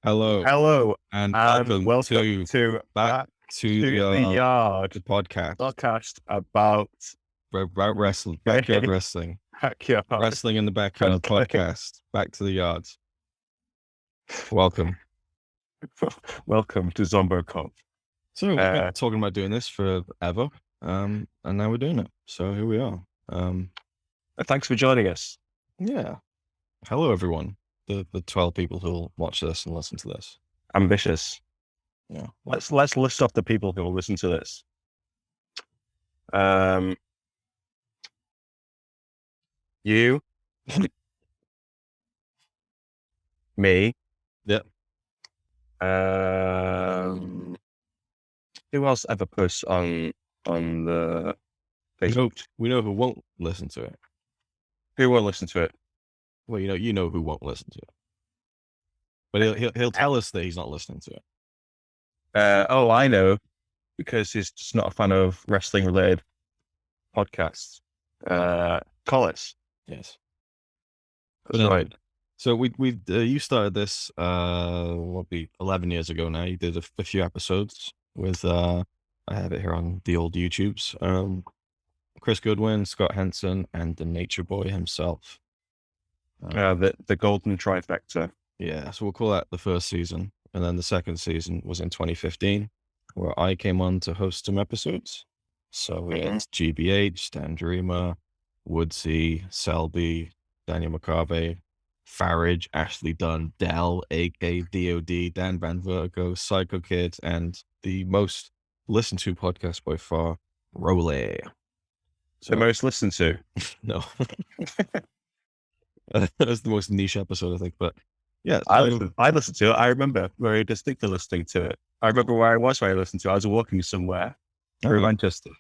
Hello Hello and and welcome welcome to to back Back to to the the Yard podcast podcast about about wrestling, backyard backyard. wrestling, wrestling in the backyard Wrestling. podcast. Back to the yards. Welcome. Welcome to ZomboCon. So we've been Uh, talking about doing this forever, and now we're doing it. So here we are. Thanks for joining us. Yeah. Hello, everyone. The 12 people who'll watch this and listen to this. Ambitious. Yeah. Let's list off the people who will listen to this. You, me. Yep. Who else ever posts on the Facebook? We know who won't listen to it. Who won't listen to it? Well, you know who won't listen to it. But he'll tell us that he's not listening to it. I know, because he's just not a fan of wrestling related podcasts. Collis. Yes. That's right. So you started this what be 11 years ago now. You did a few episodes with I have it here on the old YouTubes. Chris Goodwin, Scott Henson, and the Nature Boy himself. The golden trifecta. Yeah, so we'll call that the first season, and then the second season was in 2015, where I came on to host some episodes. So we had GBH, Stan Dreamer, Woodsy, Selby, Daniel McCarvey, Farage, Ashley Dunn, Dell, AK, DOD, Dan Van Vertigo, Psycho Kid, and the most listened to podcast by far, Role. The most listened to. No. That's the most niche episode, I think. But yeah, I listened to it. I remember very distinctly listening to it. I remember where I was when I listened to it. I was walking somewhere through Manchester.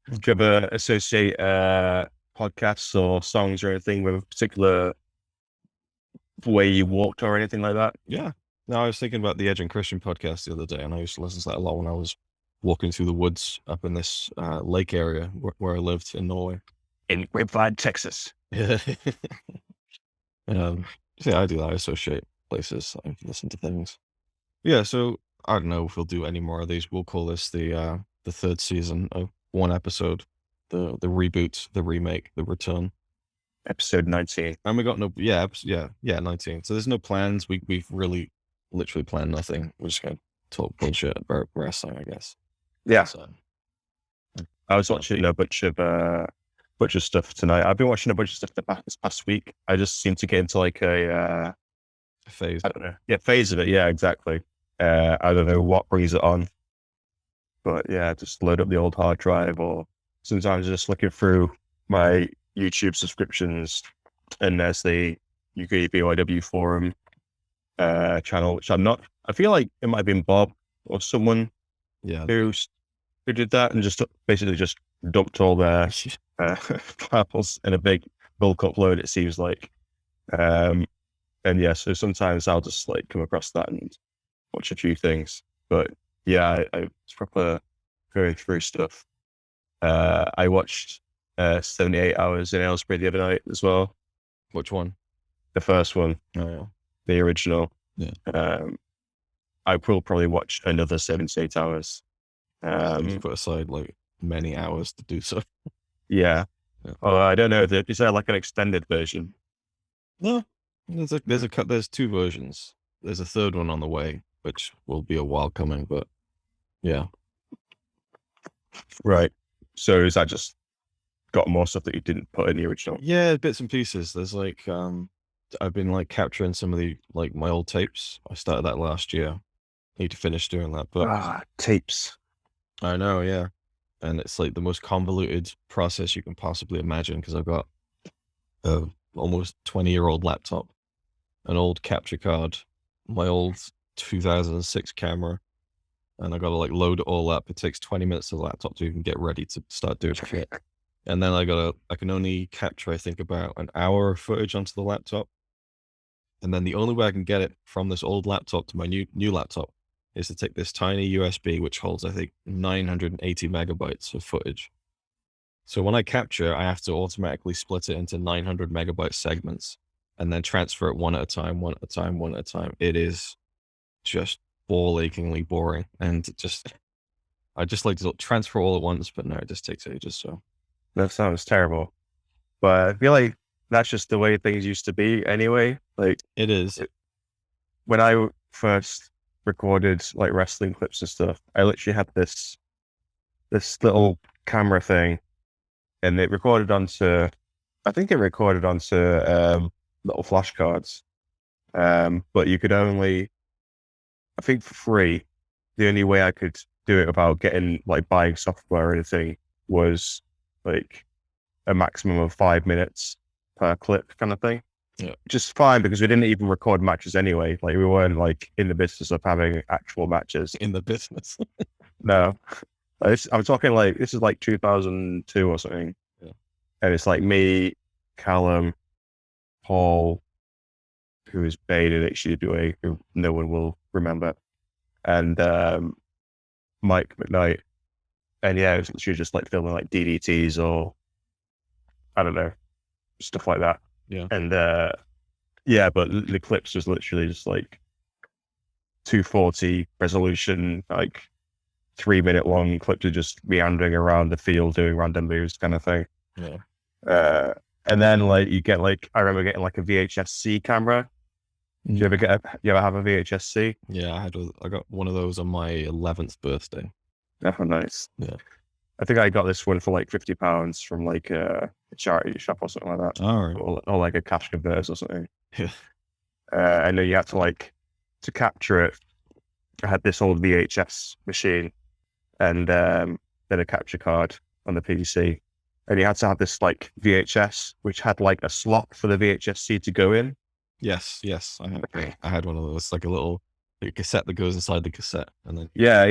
Do you ever associate podcasts or songs or anything with a particular way you walked or anything like that? Yeah. No, I was thinking about the Edge and Christian podcast the other day, and I used to listen to that a lot when I was walking through the woods up in this lake area where I lived in Norway. In Grapevine, Texas. Yeah. Yeah, I do that. I associate places. I listen to things. Yeah, so I don't know if we'll do any more of these. We'll call this the third season of one episode, the reboot, the remake, the return. Episode 19. And we got 19. So there's no plans. We've really literally planned nothing. We're just gonna talk bullshit about wrestling, I guess. Yeah. So, I was watching a bunch of stuff tonight. I've been watching a bunch of stuff this past week. I just seem to get into like a phase. I don't know. Yeah, phase of it. Yeah, exactly. I don't know what brings it on, but yeah, just load up the old hard drive, or sometimes just looking through my YouTube subscriptions, and there's the UK BYW forum channel, which I feel like it might have been Bob or someone who did that and just basically just dumped all their files in a big bulk upload, it seems like. And yeah, so sometimes I'll just like come across that and watch a few things. But yeah, I was proper going through stuff. I watched 78 Hours in Aylesbury the other night as well. Which one? The first one. Oh, yeah. The original. Yeah. I will probably watch another 78 Hours. You put aside like many hours to do so. Yeah. Oh, I don't know. Is there like an extended version? No. There's two versions. There's a third one on the way, which will be a while coming, but yeah. Right. So is that just got more stuff that you didn't put in the original? Yeah, bits and pieces. There's like I've been like capturing some of the like my old tapes. I started that last year. Need to finish doing that, but tapes. I know, yeah. And it's like the most convoluted process you can possibly imagine, because I've got a almost 20-year-old laptop, an old capture card, my old 2006 camera, and I got to like load it all up. It takes 20 minutes of the laptop to even get ready to start doing shit. And then I can only capture, I think, about an hour of footage onto the laptop. And then the only way I can get it from this old laptop to my new laptop is to take this tiny USB, which holds, I think, 980 megabytes of footage. So when I capture, I have to automatically split it into 900 megabyte segments and then transfer it one at a time. It is just ball achingly boring, and I just like to transfer all at once, but no, it just takes ages. So That sounds terrible. But I feel like that's just the way things used to be anyway. Like it is. when I first recorded like wrestling clips and stuff, I literally had this little camera thing, and it recorded onto, I think it recorded onto little flashcards. But you could only, I think for free, the only way I could do it without getting like buying software or anything was like a maximum of 5 minutes per clip kind of thing. Yeah. Which is fine because we didn't even record matches anyway. Like we weren't like in the business of having actual matches. In the business. No. I'm talking like, this is like 2002 or something. Yeah. And it's like me, Callum, Paul, who is Bane in HWA, who no one will remember, and Mike McKnight. And yeah, it was literally just like filming like DDTs or I don't know, stuff like that. Yeah. And yeah, but the clips was literally just like 240 resolution, like 3 minute long clips of just meandering around the field doing random moves kind of thing. Yeah. And then like you get like, I remember getting like a VHS-C camera. Did you ever have a VHS-C? Yeah, I got one of those on my 11th birthday. Oh, nice. Yeah. I think I got this one for like £50 from like a charity shop or something like that. All right. Or like a cash converters or something. Yeah. And then you had to like, to capture it, I had this old VHS machine and then a capture card on the PC. And you had to have this like VHS, which had like a slot for the VHS-C to go in. Yes. I had one of those, like a little cassette that goes inside the cassette, and then Yeah.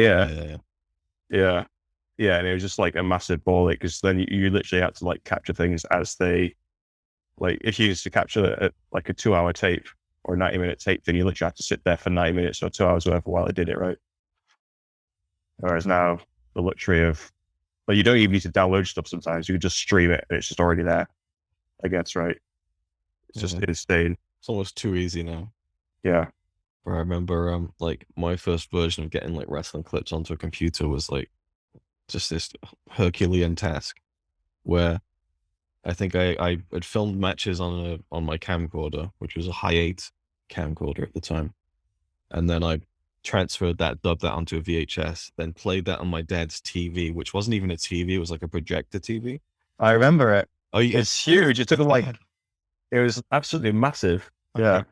And it was just like a massive ball ache because then you literally had to like capture things as they, like if you used to capture like a 2 hour tape or a 90-minute tape, then you literally had to sit there for 90 minutes or 2 hours, whatever, while it did it, right? Whereas now the luxury of, but you don't even need to download stuff sometimes. You can just stream it and it's just already there, I guess, right? It's just insane. It's almost too easy now. Yeah. Where I remember, like my first version of getting like wrestling clips onto a computer was like just this Herculean task, where I think I had filmed matches on my camcorder, which was a Hi8 camcorder at the time, and then I transferred that, dubbed that onto a VHS, then played that on my dad's TV, which wasn't even a TV; it was like a projector TV. I remember it. Oh, it's huge. It took like, it was absolutely massive. Yeah.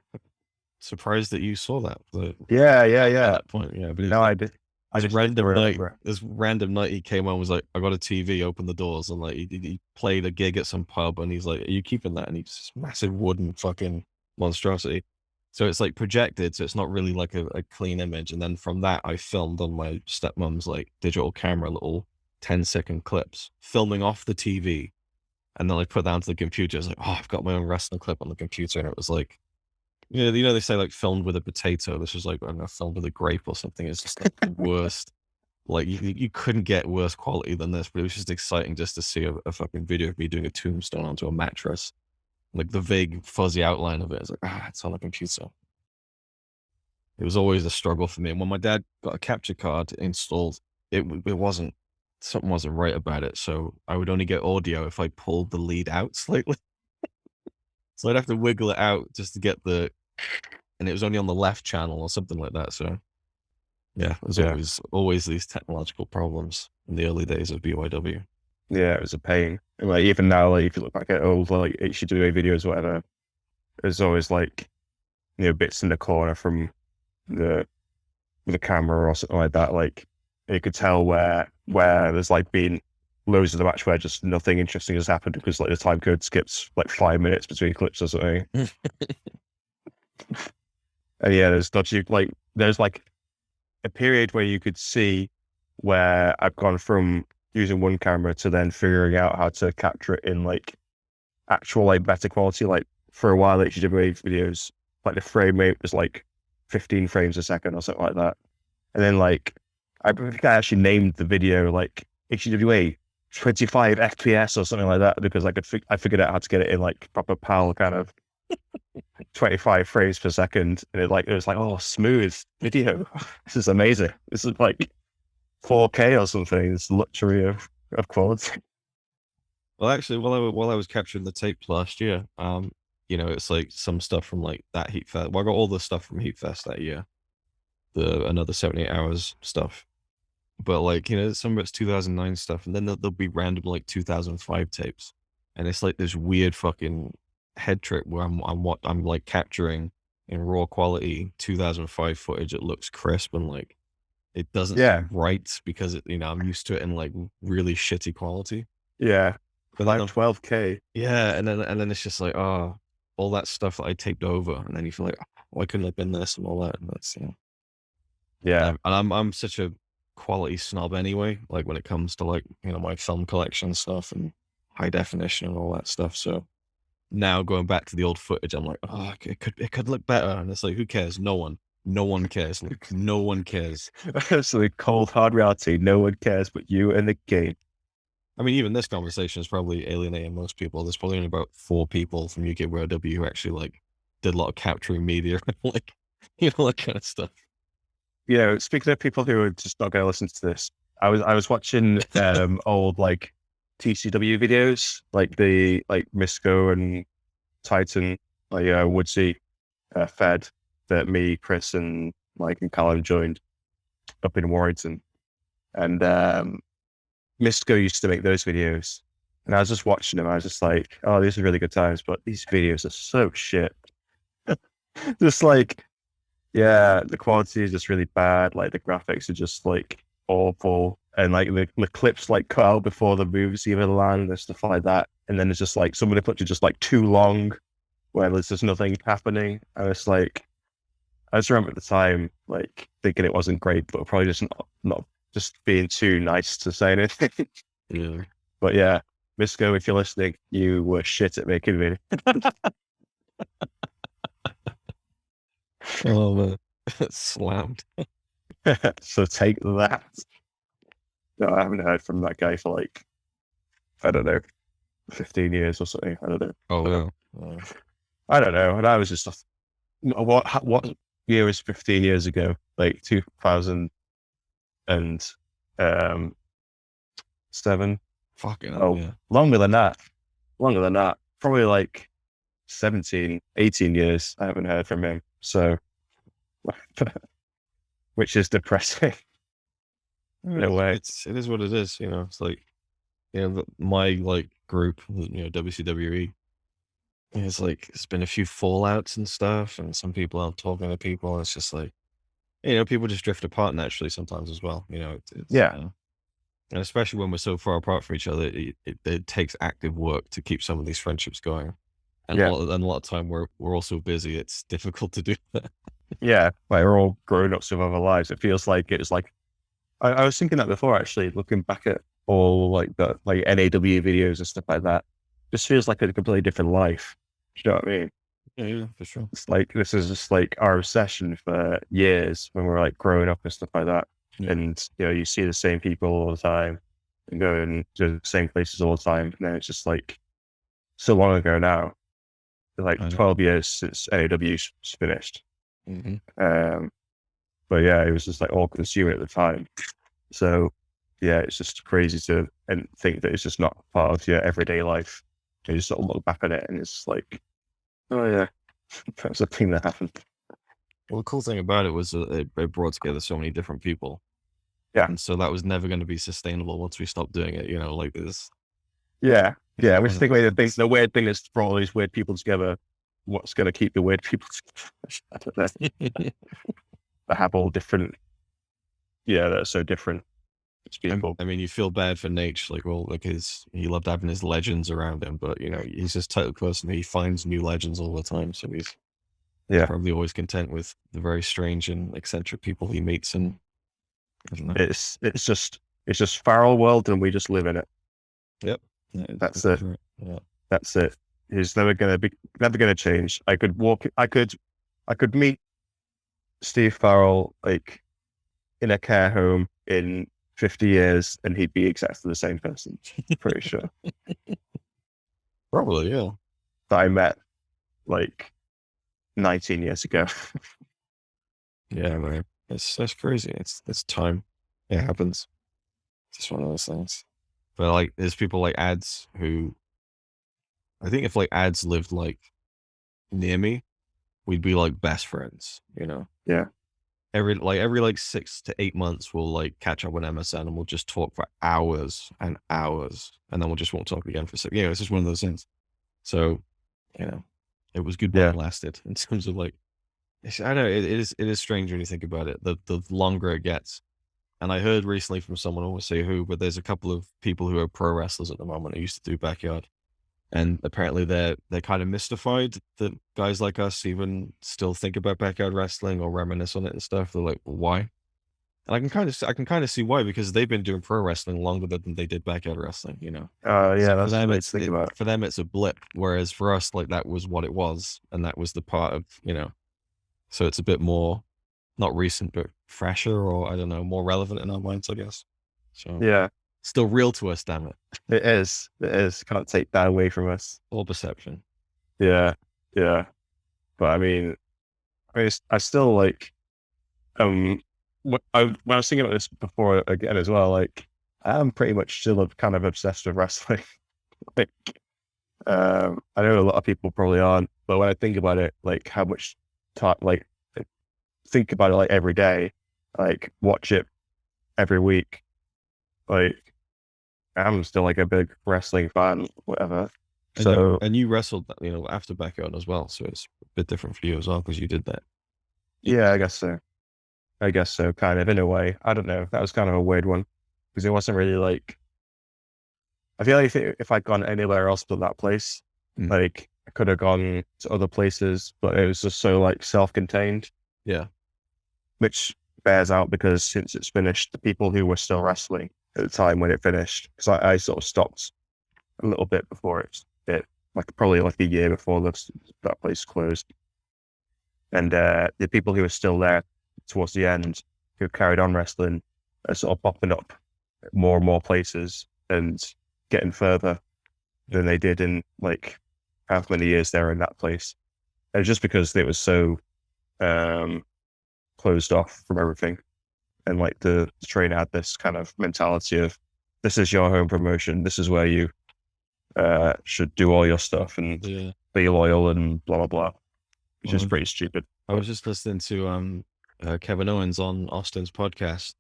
Surprised that you saw that. Yeah. At that point, yeah. But No, I did. I just random night. remember. This random night, he came on, was like, "I got a TV." Opened the doors, and like he played a gig at some pub, and he's like, "Are you keeping that?" And he's this massive wooden fucking monstrosity. So it's like projected, so it's not really like a clean image. And then from that, I filmed on my stepmom's like digital camera little 10-second clips, filming off the TV, and then I put that onto the computer. I was like, "Oh, I've got my own wrestling clip on the computer," and it was like, you know, they say like filmed with a potato. This was like, I don't know, filmed with a grape or something. It's just like the worst. Like you couldn't get worse quality than this, but it was just exciting just to see a fucking video of me doing a tombstone onto a mattress. Like the vague fuzzy outline of it. It's like, it's on a computer. It was always a struggle for me. And when my dad got a capture card installed, something wasn't right about it. So I would only get audio if I pulled the lead out slightly. So I'd have to wiggle it out just to get and it was only on the left channel or something like that. So yeah, there's always these technological problems in the early days of BYW. Yeah, it was a pain. And like even now, like if you look back at old like HWA videos or whatever, there's always like, you know, bits in the corner from the camera or something like that. Like you could tell where there's like been loads of the match where just nothing interesting has happened because like the time code skips like 5 minutes between clips or something. And yeah, there's like a period where you could see where I've gone from using one camera to then figuring out how to capture it in like actual like better quality. Like for a while, HWA videos, like the frame rate was like 15 frames a second or something like that. And then like, I think I actually named the video like HWA 25 FPS or something like that because I figured out how to get it in like proper PAL kind of 25 frames per second, and it was like, oh, smooth video. This is amazing. This is like 4K or something. It's luxury of quality. Well, actually, while I was capturing the tapes last year, it's like some stuff from like that Heat Fest. Well, I got all the stuff from Heat Fest that year, the another 78 hours stuff. But like, some of it's 2009 stuff, and then there'll be random like 2005 tapes, and it's like this weird fucking head trip where I'm like capturing in raw quality 2005 footage. It looks crisp and like it doesn't Yeah. seem right because I'm used to it in like really shitty quality. Yeah. But Like then 12K. yeah, and then it's just like, oh, all that stuff that I taped over, and then you feel like, oh, why couldn't it have been this and all that? And that's Yeah. and I'm such a quality snob anyway. Like when it comes to like my film collection stuff and high definition and all that stuff. So now going back to the old footage, I'm like, oh, it could look better, and it's like, who cares? No one cares. Like, no one cares. It's the cold hard reality. No one cares but you and the game. I mean, even this conversation is probably alienating most people. There's probably only about 4 people from UK Rare W who actually like did a lot of capturing media, like that kind of stuff. Speaking of people who are just not going to listen to this, I was watching old like TCW videos, like the Misco and Titan, like Woodsy, Fed, that me, Chris, and Mike and Callum joined up in Warrington, and Misco used to make those videos, and I was just watching them. I was just like, oh, these are really good times, but these videos are so shit. Just like, yeah, the quality is just really bad. Like the graphics are just like awful, and like the clips like cut out before the moves even land and stuff like that. And then it's just like some of the clips are just like too long, where there's just nothing happening. And it's like, I just remember at the time like thinking it wasn't great, but probably just not just being too nice to say anything. Yeah. But yeah, Misco, if you're listening, you were shit at making videos. Oh man, slammed. So take that. No, I haven't heard from that guy for like, I don't know, 15 years or something. I don't know. Oh yeah. I don't know. And I was just, what year was 15 years ago? Like 2007? Fucking Oh, yeah. longer than that. Probably like 17, 18 years. I haven't heard from him. So, which is depressing. In a way. It is what it is. It's like, my like group, WCWE. It's like it's been a few fallouts and stuff, and some people aren't talking to people. And it's just like, people just drift apart naturally sometimes as well. Yeah. And especially when we're so far apart from each other, it takes active work to keep some of these friendships going. And Yeah. a lot of time we're all so busy, it's difficult to do that. Yeah, like we're all grown ups with our lives. It feels like it's like I was thinking that before, actually, looking back at all like the like NAW videos and stuff like that. Just feels like a completely different life. Do you know what I mean? Yeah, for sure. It's like this is just like our obsession for years when we're like growing up and stuff like that. Yeah. And you see the same people all the time and going to the same places all the time. And then it's just like so long ago now. Like 12 years since NAW's finished. Mm-hmm. But yeah, it was just like all consuming at the time. So yeah, it's just crazy to think that it's just not part of your everyday life. You just sort of look back at it and it's like, oh yeah, that's a thing that happened. Well, the cool thing about it was it brought together so many different people. Yeah. And so that was never going to be sustainable once we stopped doing it, like this. Yeah. Yeah. Which is the weird thing is brought all these weird people together. What's going to keep the weird people together? I don't know. They have all different, they're so different. People. I mean, you feel bad for Nate, like he loved having his legends around him, but he's this type of person. He finds new legends all the time, so he's probably always content with the very strange and eccentric people he meets. And I don't know. It's just Farrell world, and we just live in it. Yep, that's it. Right. Yeah, that's it. It's never gonna change. I could meet Steve Farrell like in a care home in 50 years and he'd be exactly the same person. Pretty sure. Probably, yeah. That I met like 19 years ago. Yeah, man. That's crazy. It's time. It happens. It's just one of those things. But like, there's people like Ads who, I think if like Ads lived like near me, we'd be like best friends, you know? Yeah. Every like 6 to 8 months, we'll like catch up on MSN and we'll just talk for hours and hours, and then we'll just won't talk again for six. It's just one of those things. So, it was good while it lasted in terms of like, I know it is strange when you think about it. The longer it gets, and I heard recently from someone, I won't say who, but there's a couple of people who are pro wrestlers at the moment who used to do Backyard. And apparently they're kind of mystified that guys like us even still think about Backyard Wrestling or reminisce on it and stuff. They're like, why? And I can kind of see why, because they've been doing pro wrestling longer than they did Backyard Wrestling, Yeah, So that's nice to think about. for them it's a blip, whereas for us, like, that was what it was, and that was the part of, so it's a bit more not recent but fresher, or I don't know, more relevant in our minds, I guess. So Yeah, still real to us, damn it. it is. Can't take that away from us. All perception. Yeah. But I mean, I still like, when I was thinking about this before again as well, like, I'm pretty much still kind of obsessed with wrestling. Like, I know a lot of people probably aren't, but when I think about it, like how much time, like, think about it like every day, like watch it every week, like, I'm still like a big wrestling fan, whatever. And you wrestled, after Backyard as well, so it's a bit different for you as well because you did that. Yeah, I guess so, kind of, in a way. I don't know. That was kind of a weird one because it wasn't really like, I feel like if I'd gone anywhere else but that place, like I could have gone to other places, but it was just so like self-contained. Yeah. Which bears out because since it's finished, the people who were still wrestling at the time when it finished, because I sort of stopped a little bit before it like probably like a year before that place closed. And the people who were still there towards the end, who carried on wrestling, are sort of popping up more and more places and getting further than they did in like how many years they were in that place. And just because it was so closed off from everything. And like the trainer had this kind of mentality of, this is your home promotion. This is where you should do all your stuff and be loyal and blah, blah, blah. Which is pretty stupid. I was just listening to Kevin Owens on Austin's podcast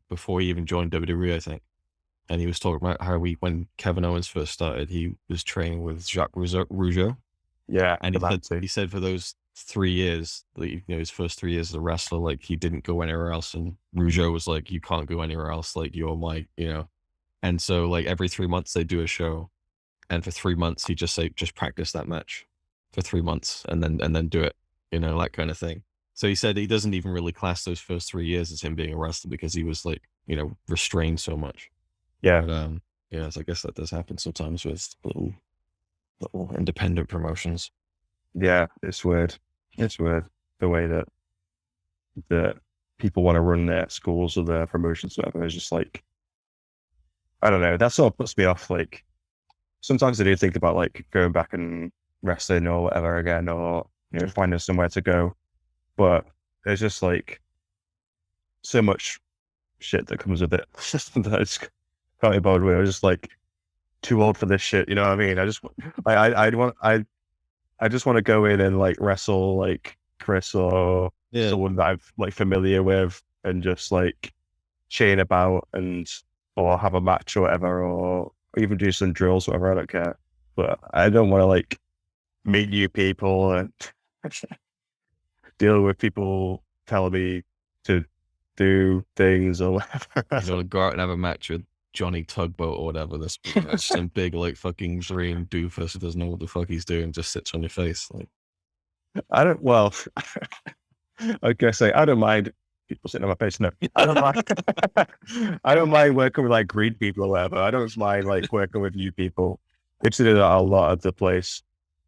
before he even joined WWE, I think. And he was talking about how when Kevin Owens first started, he was training with Jacques Rougeau. Yeah. And he said for those 3 years, his first 3 years as a wrestler, like, he didn't go anywhere else. And Rougeau was like, you can't go anywhere else. Like, you're my, And so like every 3 months they do a show. And for 3 months, he just practice that match for 3 months and then do it, that kind of thing. So he said he doesn't even really class those first 3 years as him being a wrestler because he was like, restrained so much. Yeah. But, so I guess that does happen sometimes with little independent promotions. Yeah, it's weird. It's weird the way that people want to run their schools or their promotions, whatever. It's just like, I don't know. That sort of puts me off. Like, sometimes I do think about like going back and wrestling or whatever again, or finding somewhere to go. But there's just like so much shit that comes with it. That I just can't be bothered with. I'm just like too old for this shit. You know what I mean? I just want to go in and like wrestle like Chris or someone that I'm like familiar with and just like chain about or have a match or whatever, or even do some drills, whatever. I don't care. But I don't want to like meet new people and deal with people telling me to do things or whatever. You want to go out and have a match with Johnny Tugboat or whatever. That's some big like fucking dream doofus who doesn't know what the fuck he's doing, just sits on your face. Like, I don't mind people sitting on my face. No, I don't mind. I don't mind working with like green people or whatever. I don't mind like working with new people. I used to do that a lot at the place,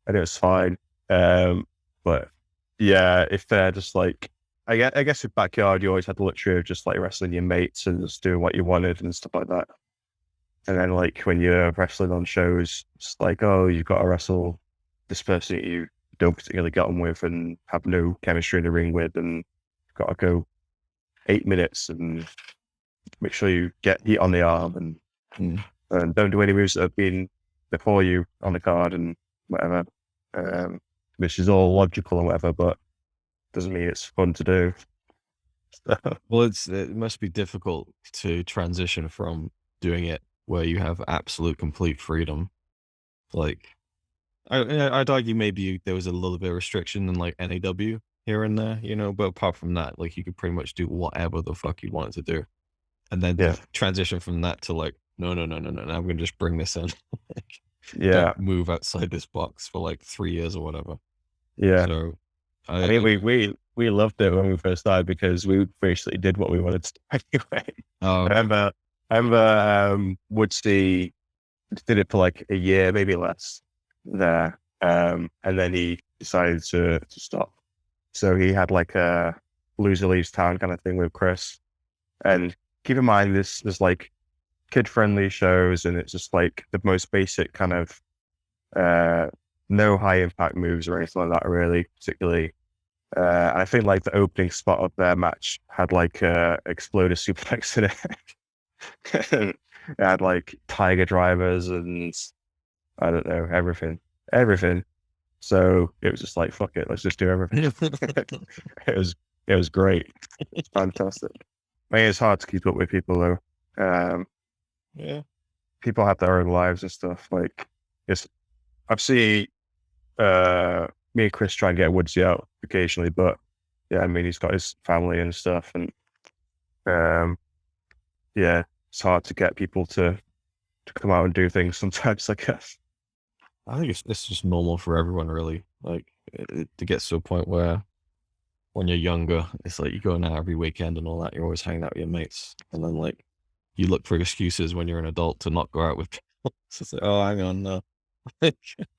and it was fine. But yeah, if they're just like, I guess with Backyard, you always had the luxury of just like wrestling your mates and just doing what you wanted and stuff like that. And then like when you're wrestling on shows, it's like, oh, you've got to wrestle this person that you don't particularly get on with and have no chemistry in the ring with, and got to go 8 minutes and make sure you get heat on the arm and don't do any moves that have been before you on the card and whatever, which is all logical and whatever, but doesn't mean it's fun to do. Well, it must be difficult to transition from doing it where you have absolute complete freedom. Like, I'd argue maybe there was a little bit of restriction in like NAW here and there, you know, but apart from that, like you could pretty much do whatever the fuck you wanted to do. And then Yeah. transition from that to like, no, I'm gonna just bring this in. Like, Yeah. don't move outside this box for like 3 years or whatever. Yeah. So I mean, we loved it when we first started because we basically did what we wanted to do anyway. I remember Woodsy did it for like a year, maybe less there. And then he decided to stop. So he had like a loser leaves town kind of thing with Chris. And keep in mind, there's like kid-friendly shows, and it's just like the most basic kind of no high impact moves or anything like that, really, particularly. And I think like the opening spot of their match had like exploder suplex in it. It had like tiger drivers and I don't know, everything. So it was just like, fuck it, let's just do everything. It was great. It's fantastic. I mean, it's hard to keep up with people though. Yeah. People have their own lives and stuff. Like, I've seen me and Chris try and get Woodsy out occasionally, but yeah, I mean, he's got his family and stuff, and yeah, it's hard to get people to come out and do things sometimes, I guess. I think it's just normal for everyone, really. Like, to get to a point where when you're younger, it's like you're going out every weekend and all that. You're always hanging out with your mates, and then like you look for excuses when you're an adult to not go out with people. So it's like, oh, hang on, no.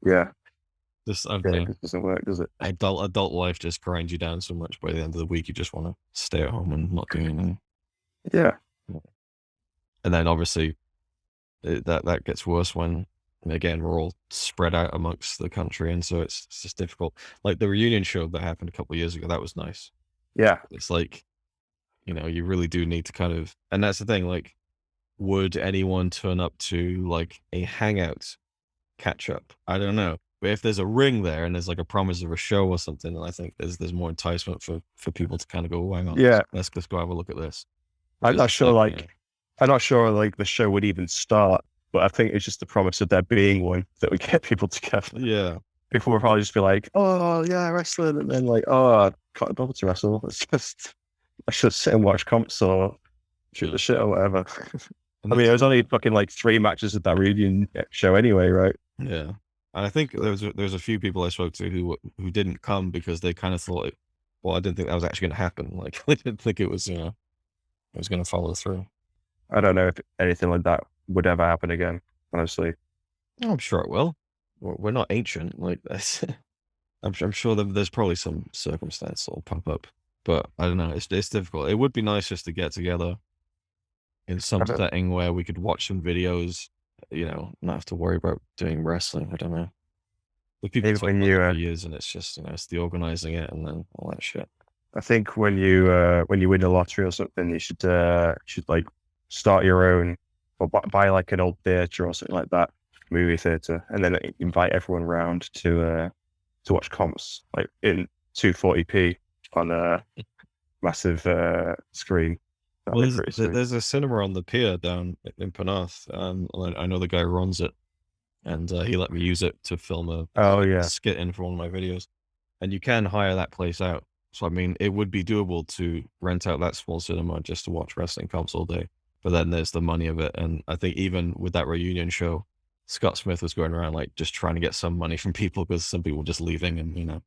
Yeah, Just it doesn't work, does it? adult life just grinds you down so much. By the end of the week, you just want to stay at home and not do anything. Yeah, And then obviously that gets worse when, again, we're all spread out amongst the country, and so it's just difficult. Like the reunion show that happened a couple of years ago, that was nice. yeah, It's like, you know, you really do need to kind of, and that's the thing, like, would anyone turn up to like a hangout catch up? I don't know. But if there's a ring there and there's like a promise of a show or something, then I think there's more enticement for people to kind of go, oh, hang on, yeah. let's go have a look at this. I'm not Because, sure, like, like, I'm not sure like the show would even start, but I think it's just the promise of there being one that would get people together. yeah. People would probably just be like, oh yeah, wrestling, and then like, oh, I can't bother to wrestle. Let's just sit and watch comps or shoot the shit or whatever. I mean, it was only fucking like 3 matches at that reunion show anyway, right? Yeah. And I think there's a few people I spoke to who didn't come because they kind of thought, well, I didn't think that was actually going to happen. Like, they didn't think it was, you know, it was going to follow through. I don't know if anything like that would ever happen again, honestly. Oh, I'm sure it will. We're not ancient like this. I'm sure there's probably some circumstance that'll pop up, but I don't know. It's difficult. It would be nice just to get together in some setting where we could watch some videos, you know, not have to worry about doing wrestling. I don't know. The people Maybe talk when about you, it for years, and it's just, you know, it's the organizing it and then all that shit. I think when you win the lottery or something, you should like start your own or buy like an old theater or something like that, movie theater, and then invite everyone around to watch comps like in 240p on a massive screen. Well, there's a cinema on the pier down in Penarth. I know the guy who runs it, and he let me use it to film a skit in for one of my videos. And you can hire that place out. So I mean, it would be doable to rent out that small cinema just to watch wrestling comps all day. But then there's the money of it, and I think even with that reunion show, Scott Smith was going around like just trying to get some money from people because some people were just leaving, and you know.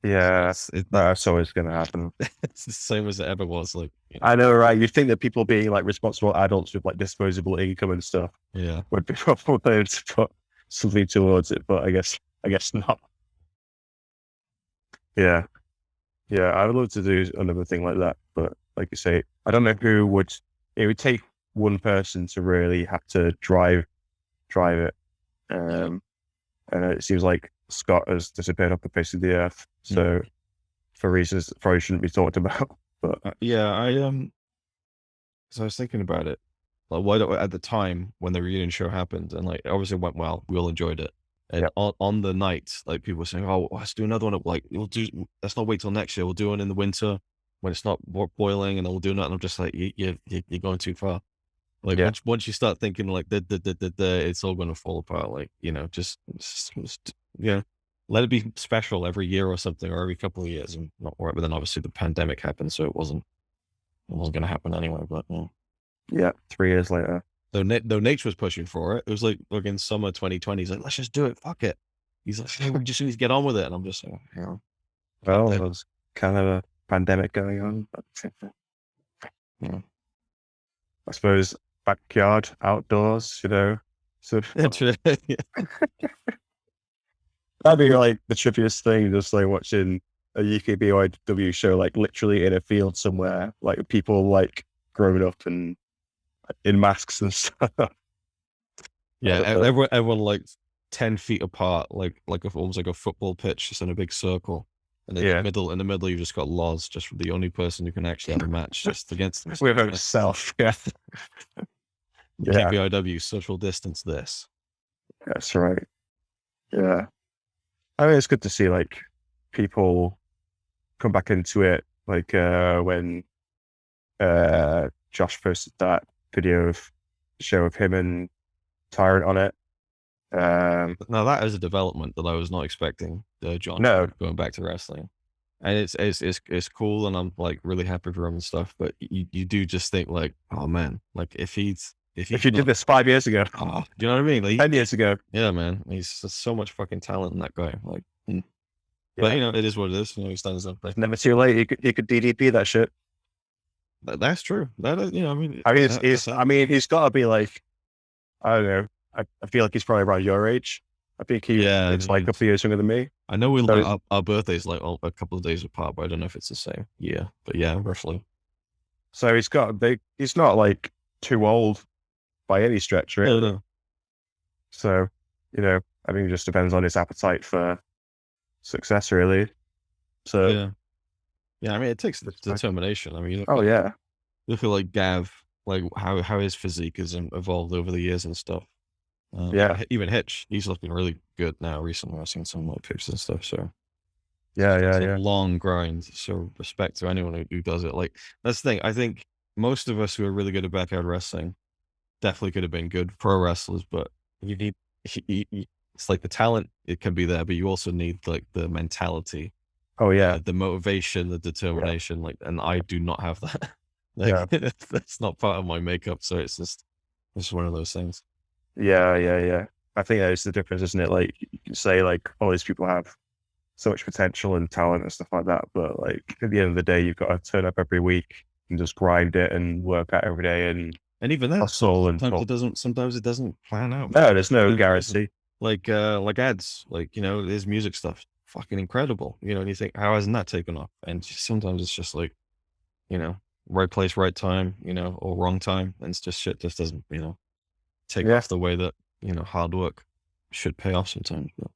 Yeah, that's always going to happen. It's the same as it ever was. Like, you know. I know, right? You'd think that people being like responsible adults with like disposable income and stuff, yeah, would be probably to put something towards it, but I guess not. Yeah, I would love to do another thing like that, but like you say, I don't know who would. It would take one person to really have to drive it, and it seems like Scott has disappeared off the face of the earth. So for reasons that probably shouldn't be talked about. But Yeah, because I was thinking about it. Like, why don't at the time when the reunion show happened, and like obviously it went well, we all enjoyed it. And yeah, on the night, like people were saying, "Oh, let's do another one." Like let's not wait till next year. We'll do one in the winter when it's not boiling, and then we'll do that. And I'm just like, you're going too far. Like yeah, once you start thinking like it's all going to fall apart. Like just let it be special every year or something, or every couple of years, and not worry. But then obviously the pandemic happened, so it wasn't going to happen anyway. But yeah. yeah. 3 years later. Though Nate was pushing for it, it was like in summer 2020. He's like, let's just do it. Fuck it. He's like, hey, we just need to get on with it. And I'm just like, Well, there was kind of a pandemic going on. But, yeah. I suppose backyard, outdoors, So That's right. Yeah. that'd be like the trippiest thing, just like watching a UKBYW show, like literally in a field somewhere, like people like growing up and in masks and stuff. Yeah, Uh, everyone like 10 feet apart, almost like a football pitch, just in a big circle. And in Yeah. in the middle, you've just got Loz, just the only person who can actually have a match just against them. With himself. Yeah. Yeah, KPIW, social distance this. that's right. Yeah. I mean, it's good to see like people come back into it. Like when Josh posted that video of the show of him and Tyrant on it. Now that is a development that I was not expecting. John No. going back to wrestling, and it's cool, and I'm like really happy for him and stuff. But you do just think like, oh man, like if you did this 5 years ago, oh, do you know what I mean? Like, 10 years ago. yeah, man, he's just so much fucking talent in that guy. Like, Yeah. but it is what it is. He stands up. It's never too late. You could DDP that shit. That's true. That is, I mean, I mean, he's got to be like, I don't know. I feel like he's probably around your age. I think it's like a couple years younger than me. I know we So our birthdays like a couple of days apart, but I don't know if it's the same year. But yeah, roughly. So he's not like too old by any stretch, right? No. So, I think it just depends on his appetite for success, really. So, yeah. I mean, it takes determination. I mean, yeah, look at like Gav, like how his physique has evolved over the years and stuff. Yeah. Even Hitch, he's looking really good now. Recently, I've seen some like pictures and stuff. So yeah, it's yeah. a long grind. So respect to anyone who does it. Like that's the thing. I think most of us who are really good at backyard wrestling definitely could have been good pro wrestlers, but you need it's like the talent, it can be there, but you also need like the mentality, Oh yeah, the motivation, the determination. Like, and I do not have that. Yeah. That's not part of my makeup. So it's just one of those things. yeah. I think that is the difference, isn't it? Like you can say like all these people have so much potential and talent and stuff like that, but like at the end of the day, you've got to turn up every week and just grind it and work out every day and even that, hustle and sometimes it doesn't plan out. No, there's no guarantee. Like ads, like his music stuff, fucking incredible. And you think, how hasn't that taken off? And sometimes it's just like, right place, right time, or wrong time, and it's just shit just doesn't, take off the way that hard work should pay off sometimes. But.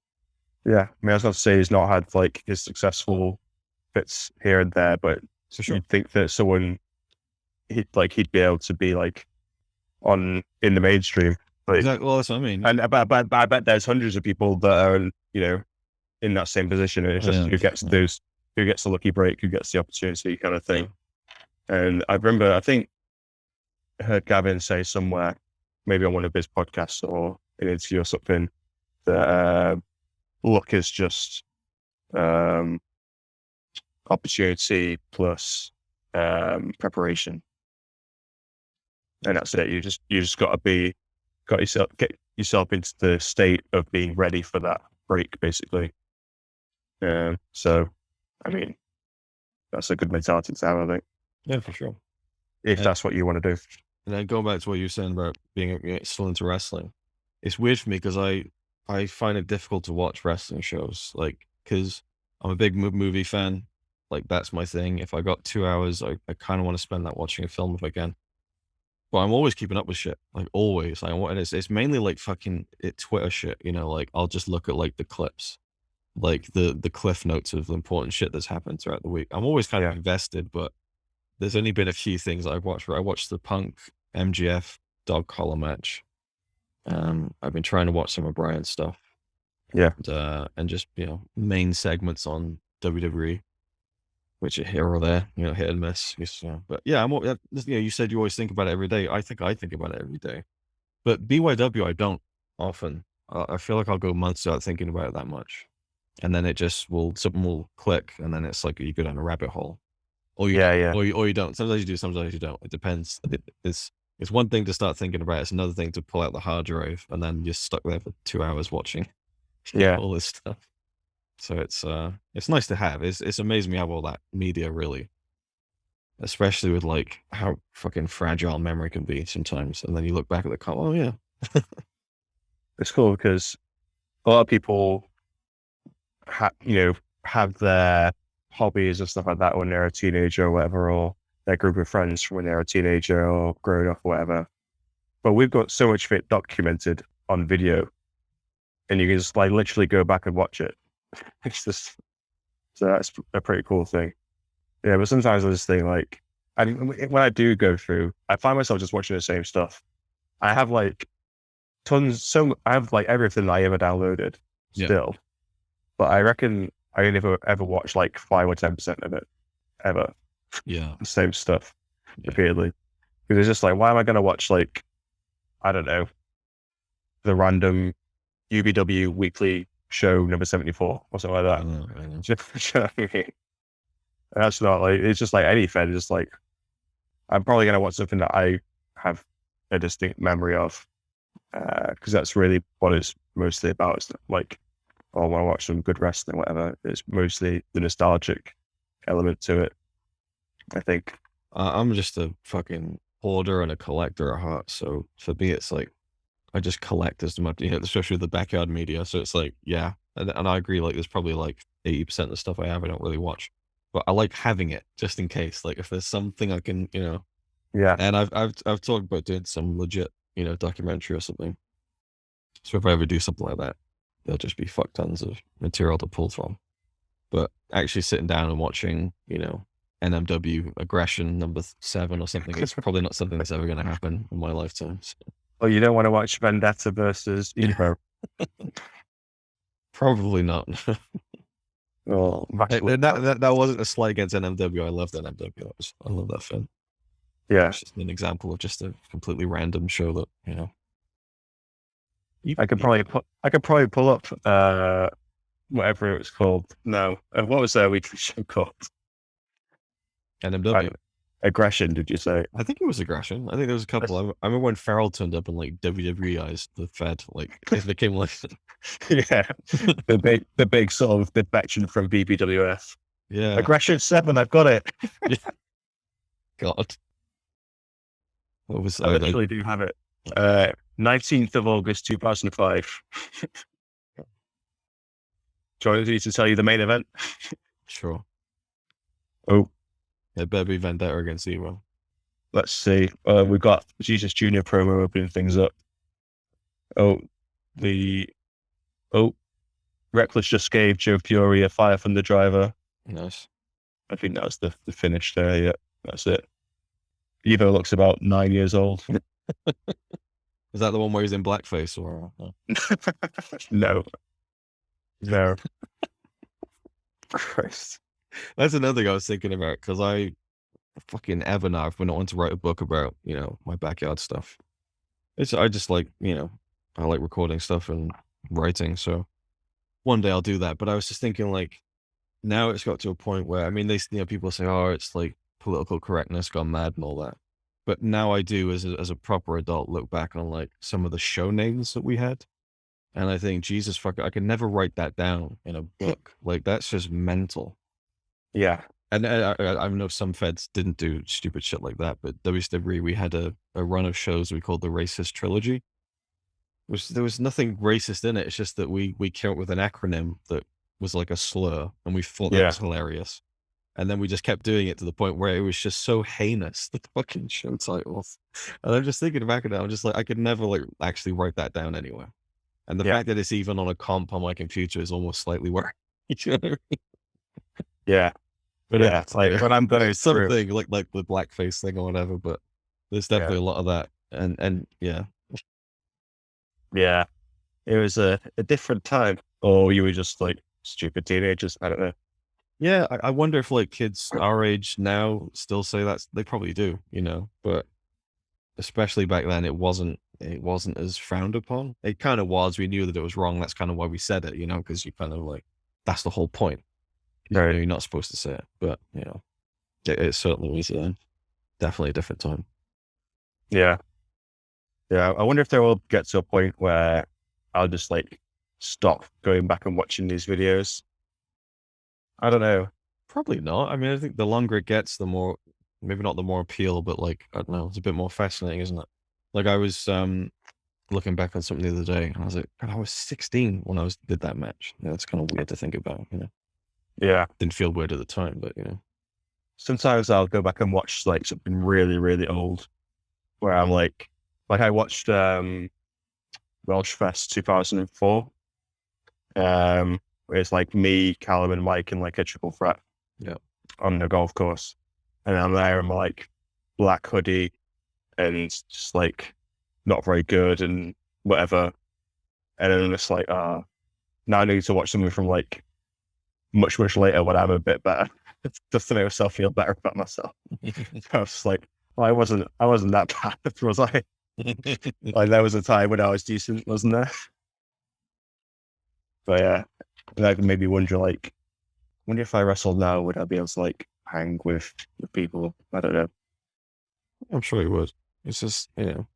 Yeah, I mean, I was going to say he's not had like his successful bits here and there, but For sure. you'd think that someone he'd be able to be like in the mainstream. Like, Exactly. Well, that's what I mean. and I bet there's hundreds of people that are in that same position, and it's just who gets the lucky break, who gets the opportunity, kind of thing. And I remember, I think I heard Gavin say somewhere, maybe on one of his podcasts or an interview or something, that luck is just opportunity plus preparation, and that's it. You just got to get yourself into the state of being ready for that break, basically. So, I mean, that's a good mentality to have, I think. Yeah, for sure. If that's what you want to do. And then going back to what you were saying about being still into wrestling, it's weird for me because I find it difficult to watch wrestling shows, like, because I'm a big movie fan. Like, that's my thing. If I got 2 hours, I kind of want to spend that watching a film if I can. But I'm always keeping up with shit, like always. And it's mainly like fucking Twitter shit, like I'll just look at like the clips. like the cliff notes of the important shit that's happened throughout the week. I'm always kind of Yeah. invested, but there's only been a few things I've watched. Where I watched the Punk MGF dog collar match. I've been trying to watch some of Brian's stuff. Yeah. And just, main segments on WWE, which are here or there, hit and miss. But yeah, you said you always think about it every day. I think about it every day. But BYW, I don't often. I feel like I'll go months without thinking about it that much. And then something will click, and then it's like you go down a rabbit hole. Or you, Yeah. or you don't. Sometimes you do, sometimes you don't. It depends. It's one thing to start thinking about. It's another thing to pull out the hard drive, and then you're stuck there for 2 hours watching Yeah. all this stuff. So it's nice to have. It's amazing we have all that media, really, especially with like how fucking fragile memory can be sometimes. And then you look back at the oh yeah, It's cool because a lot of people have their hobbies and stuff like that when they're a teenager or whatever, or their group of friends when they're a teenager or growing up or whatever. But we've got so much of it documented on video, and you can just like literally go back and watch it. It's just, so that's a pretty cool thing. Yeah, but sometimes I just think like, when I do go through, I find myself just watching the same stuff. I have like I have like everything I ever downloaded Yeah. still, but I reckon I only ever watch like 5 or 10% of it ever. Yeah. The same stuff Yeah. repeatedly. Because it's just like, why am I going to watch like, I don't know, the random UBW weekly show number 74 or something like that? I know. Do you know what I mean? That's not like, it's just like anything. It's just like, I'm probably going to watch something that I have a distinct memory of. Because that's really what it's mostly about. It's like, oh, I want to watch some good wrestling, whatever. It's mostly the nostalgic element to it, I think. I'm just a fucking hoarder and a collector at heart. So for me, it's like I just collect as much, especially with the backyard media. So it's like, yeah, and I agree. Like, there's probably like 80% of the stuff I have I don't really watch, but I like having it just in case. Like, if there's something I can, Yeah. And I've talked about doing some legit, documentary or something. So if I ever do something like that, there'll just be fuck tons of material to pull from. But actually sitting down and watching, NMW Aggression number 7 or something, it's probably not something that's ever going to happen in my lifetime. So. Oh, you don't want to watch Vendetta versus Evo? Probably not. Oh, that wasn't a slight against NMW. I loved NMW. I love that film. Yeah. It's just an example of just a completely random show that, I could probably pull up whatever it was called. No, what was their weekly show called? NMW. Aggression, did you say? I think it was Aggression. I think there was a couple. I remember when Farrell turned up in like WWE eyes, the Fed, like it became like yeah, the big sort of defection from BBWF. Yeah, Aggression 7, I've got it. God, what was I literally do have it. 19th of August 2005. Do you want me to tell you the main event? Sure. Oh, it better be Vendetta against Evo. Let's see. We've got Jesus Jr. promo opening things up. Reckless just gave Joe Fury a fire from the driver. Nice. I think that was the finish there. Yeah, that's it. Evo looks about 9 years old. Is that the one where he's in blackface or? No. Christ. That's another thing I was thinking about, because I fucking ever now I've been wanting to write a book about, my backyard stuff. I just like, I like recording stuff and writing. So one day I'll do that. But I was just thinking, like, now it's got to a point where, I mean, people say, oh, it's like political correctness gone mad and all that. But now I do, as a proper adult, look back on like some of the show names that we had. And I think, Jesus fuck, I could never write that down in a book. Like, that's just mental. Yeah. And I know some feds didn't do stupid shit like that, but WCW, we had a run of shows we called the Racist Trilogy. There was nothing racist in it. It's just that we came up with an acronym that was like a slur, and we thought that was hilarious. And then we just kept doing it to the point where it was just so heinous, the fucking show titles. And I'm just thinking back at it, I'm just like, I could never like actually write that down anywhere. And the fact that it's even on a comp on my computer is almost slightly worse. You know what I mean? Yeah. But Yeah. It's like when I'm going there's through. something like the blackface thing or whatever, but there's Yeah. definitely a lot of that. And yeah. Yeah. It was a different time. Or you were just like stupid teenagers. I don't know. Yeah, I wonder if like kids our age now still say that. They probably do, you know, but especially back then it wasn't as frowned upon. It kind of was. We knew that it was wrong. That's kind of why we said it, you know, because you kind of like that's the whole point. You know, Right. you're not supposed to say it, but you know, it certainly was definitely a different time. Yeah. Yeah. I wonder if there will get to a point where I'll just like stop going back and watching these videos. I don't know. Probably not. I mean, I think the longer it gets, the more maybe not the more appeal, but like I don't know, it's a bit more fascinating, isn't it? Like I was looking back on something the other day, and I was like, God, I was 16 when I did that match. Yeah, it's kind of weird to think about. You know, Yeah. didn't feel weird at the time, but you know, Sometimes I'll go back and watch like something really, really old where I'm like I watched Welsh Fest 2004. Where it's like me, Callum, and Mike in like a triple threat. Yeah. On the golf course. And I'm there in my like black hoodie and it's just like not very good and whatever. And then I'm just like, now I need to watch something from like much, much later when I'm a bit better. Just to make myself feel better about myself. I was just like, well, I wasn't that bad, was I? Like there was a time when I was decent, wasn't there? But yeah, that made me wonder like, wonder if I wrestled now, would I be able to like hang with people? I don't know. I'm sure you would. It's just you know,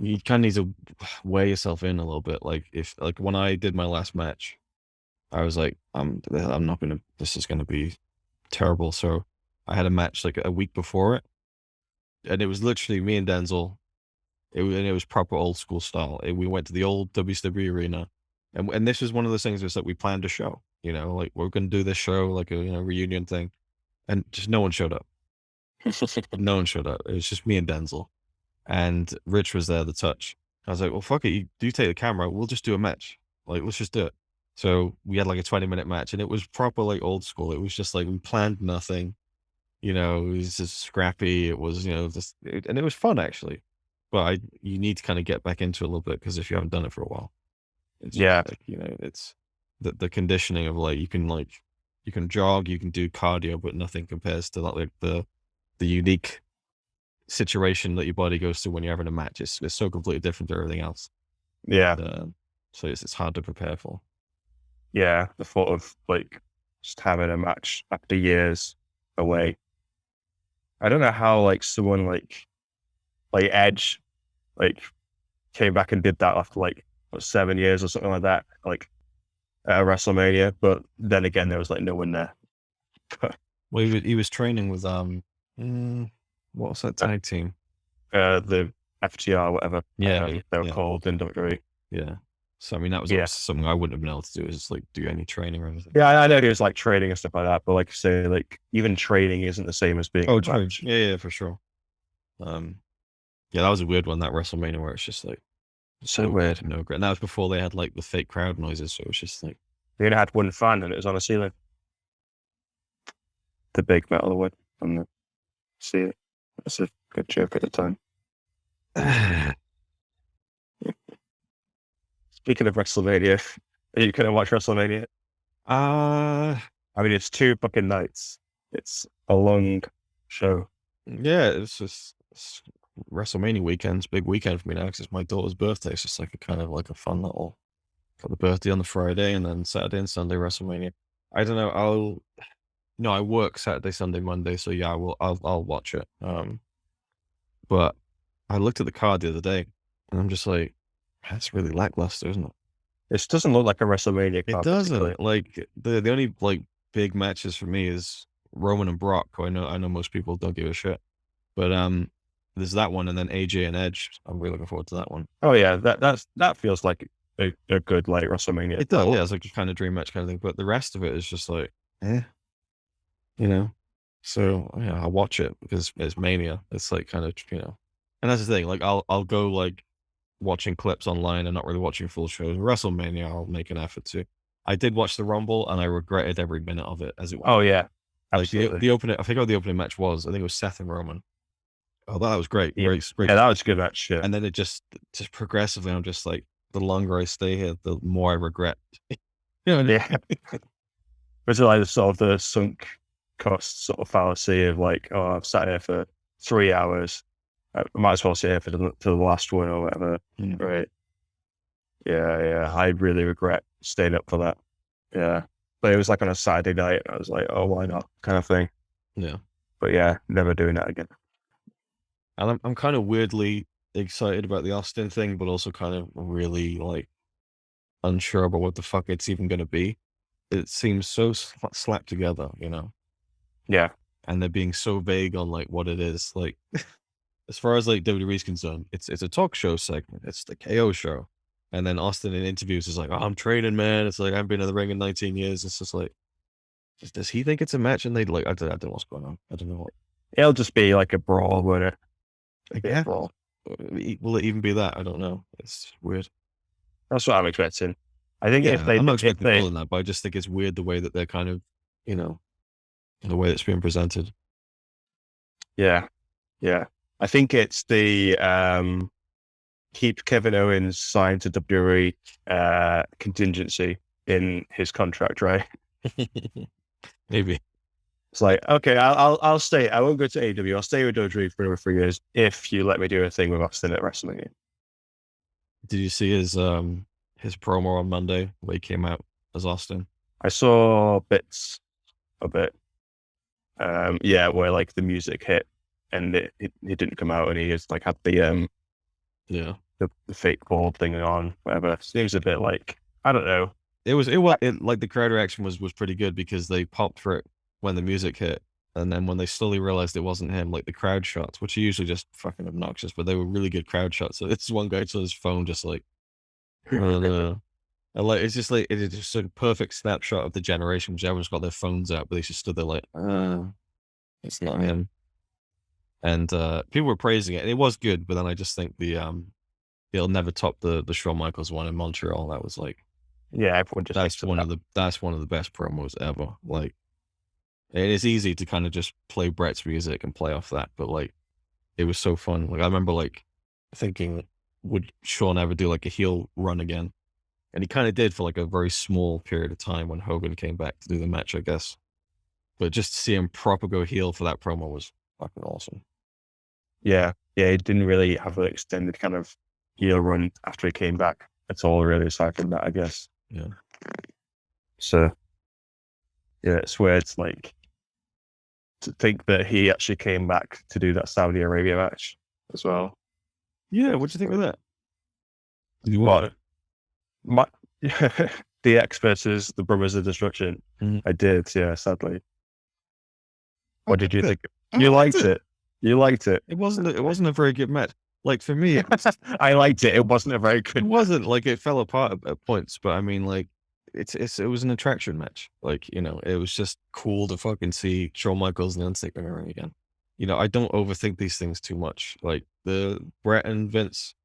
you kind of need to weigh yourself in a little bit. Like if like when I did my last match, I was like, I'm not gonna. This is gonna be terrible. So I had a match like a week before it, and it was literally me and Denzel. And it was proper old school style. We went to the old WCW arena, and this was one of those things was that we planned a show. You know, like we're gonna do this show like a reunion thing, and just no one showed up. No one showed up. It was just me and Denzel, and Rich was there. The touch. I was like, well, fuck it. You do take the camera. We'll just do a match. Like, let's just do it. So we had like a 20-minute match, and it was proper like old school. It was just like we planned nothing. You know, it was just scrappy. It was and it was fun actually. But you need to kind of get back into it a little bit because if you haven't done it for a while, it's just Yeah. like, it's the conditioning of like you can jog, you can do cardio, but nothing compares to like the unique situation that your body goes through when you're having a match. It's so completely different to everything else. Yeah. So it's hard to prepare for. Yeah. The thought of like just having a match after years away. I don't know how like someone like Edge like came back and did that after like 7 years or something like that, like at a WrestleMania. But then again, there was like no one there. Well, he was training with what was that tag team? The FTR, whatever. Yeah, they were called in WWE. Yeah. So I mean, that was Yeah. also something I wouldn't have been able to do. Is like do any training or anything. Yeah, I know he was like training and stuff like that, but like you say, like even training isn't the same as being. Oh, a true. match. Yeah, for sure. Yeah, that was a weird one. That WrestleMania where it's just like So weird. no great. And that was before they had like the fake crowd noises, so it was just like They only had one fan and it was on a ceiling. The big metal one on the ceiling. That's a good joke at the time. Speaking of WrestleMania, are you gonna watch WrestleMania? I mean, it's 2 fucking nights. It's a long show. yeah, it's WrestleMania weekend's big weekend for me now because it's my daughter's birthday. It's just like a kind of like a fun little got the birthday on the Friday and then Saturday and Sunday WrestleMania. I don't know. I work Saturday, Sunday, Monday, so yeah, I'll watch it. But I looked at the card the other day and I'm just like, that's really lackluster, isn't it? This doesn't look like a WrestleMania It card. doesn't. Like the only like big matches for me is Roman and Brock. Who I know most people don't give a shit, but there's that one and then AJ and Edge. I'm really looking forward to that one. Oh yeah, that feels like a good like WrestleMania. It does, yeah. It's like a kind of dream match kind of thing. But the rest of it is just like, you know. So yeah, I'll watch it because it's Mania. It's like kind of and that's the thing. Like I'll go like watching clips online and not really watching full shows. WrestleMania, I'll make an effort to. I did watch the Rumble and I regretted every minute of it as it went. Oh yeah, Like absolutely. the opening, I forget what the opening match was. I think it was Seth and Roman. Oh, that was great. Yeah. Great. Yeah, that was a good match. Yeah. And then it just progressively, I'm just like, the longer I stay here, the more I regret. Yeah. It's like the sort of the sunk cost sort of fallacy of like, oh, I've sat here for 3 hours. I might as well sit here for to the last one or whatever. Yeah. Right. Yeah. I really regret staying up for that. Yeah. But it was like on a Saturday night. And I was like, oh, why not? Kind of thing. Yeah. But yeah, never doing that again. And I'm kind of weirdly excited about the Austin thing, but also kind of really like unsure about what the fuck it's even going to be. It seems so slapped together, Yeah. and they're being so vague on like what it is. Like, as far as like WWE's concerned, it's a talk show segment. It's the KO show. And then Austin in interviews is like, oh, I'm training, man. It's like, I've been in the ring in 19 years. It's just like, does he think it's a match? And they like, I don't know what's going on. I don't know what. It'll just be like a brawl, won't it? Yeah. Brawl. Will it even be that? I don't know. It's weird. That's what I'm expecting. I think Yeah, if they, I'm not expecting more than that, but I just think it's weird the way that they're kind of, the way it's being presented. Yeah. I think it's the keep Kevin Owens signed to WWE contingency in his contract, right? Maybe. It's like, okay, I'll stay. I won't go to AEW. I'll stay with WWE for another 3 years if you let me do a thing with Austin at WrestleMania. Did you see his promo on Monday where he came out as Austin? I saw bits of it. Yeah, where like the music hit and it didn't come out, and he just like had the fake bald thing on, whatever. Seems a bit like, I don't know. It like the crowd reaction was pretty good because they popped for it when the music hit, and then when they slowly realized it wasn't him, like the crowd shots, which are usually just fucking obnoxious, but they were really good crowd shots. So it's one guy to his phone just like, and like it's just a perfect snapshot of the generation, which everyone's got their phones out, but they just stood there like, it's not him. And people were praising it, and it was good, but then I just think it'll never top the Shawn Michaels one in Montreal. That was like, yeah, everyone just that's one of the best promos ever. Like, it is easy to kind of just play Brett's music and play off that, but like, it was so fun. Like, I remember like thinking, would Shawn ever do like a heel run again? And he kind of did for like a very small period of time when Hogan came back to do the match, I guess. But just to see him proper go heel for that promo was fucking awesome. Yeah, he didn't really have an extended kind of heel run after he came back at all, really, aside from that, I guess. Yeah. So, yeah, it's weird, like, to think that he actually came back to do that Saudi Arabia match as well. Yeah, what'd you think of that? What? DX versus the Brothers of Destruction. Mhm. I did, yeah, sadly. What did you think? You liked it? You liked it? It wasn't a very good match. Like, for me, I liked it. It wasn't a very it good. wasn't like, it fell apart at points, but I mean, like, it was an attraction match. Like, it was just cool to fucking see Shawn Michaels and Undertaker in the ring again. I don't overthink these things too much. Like the Brett and Vince,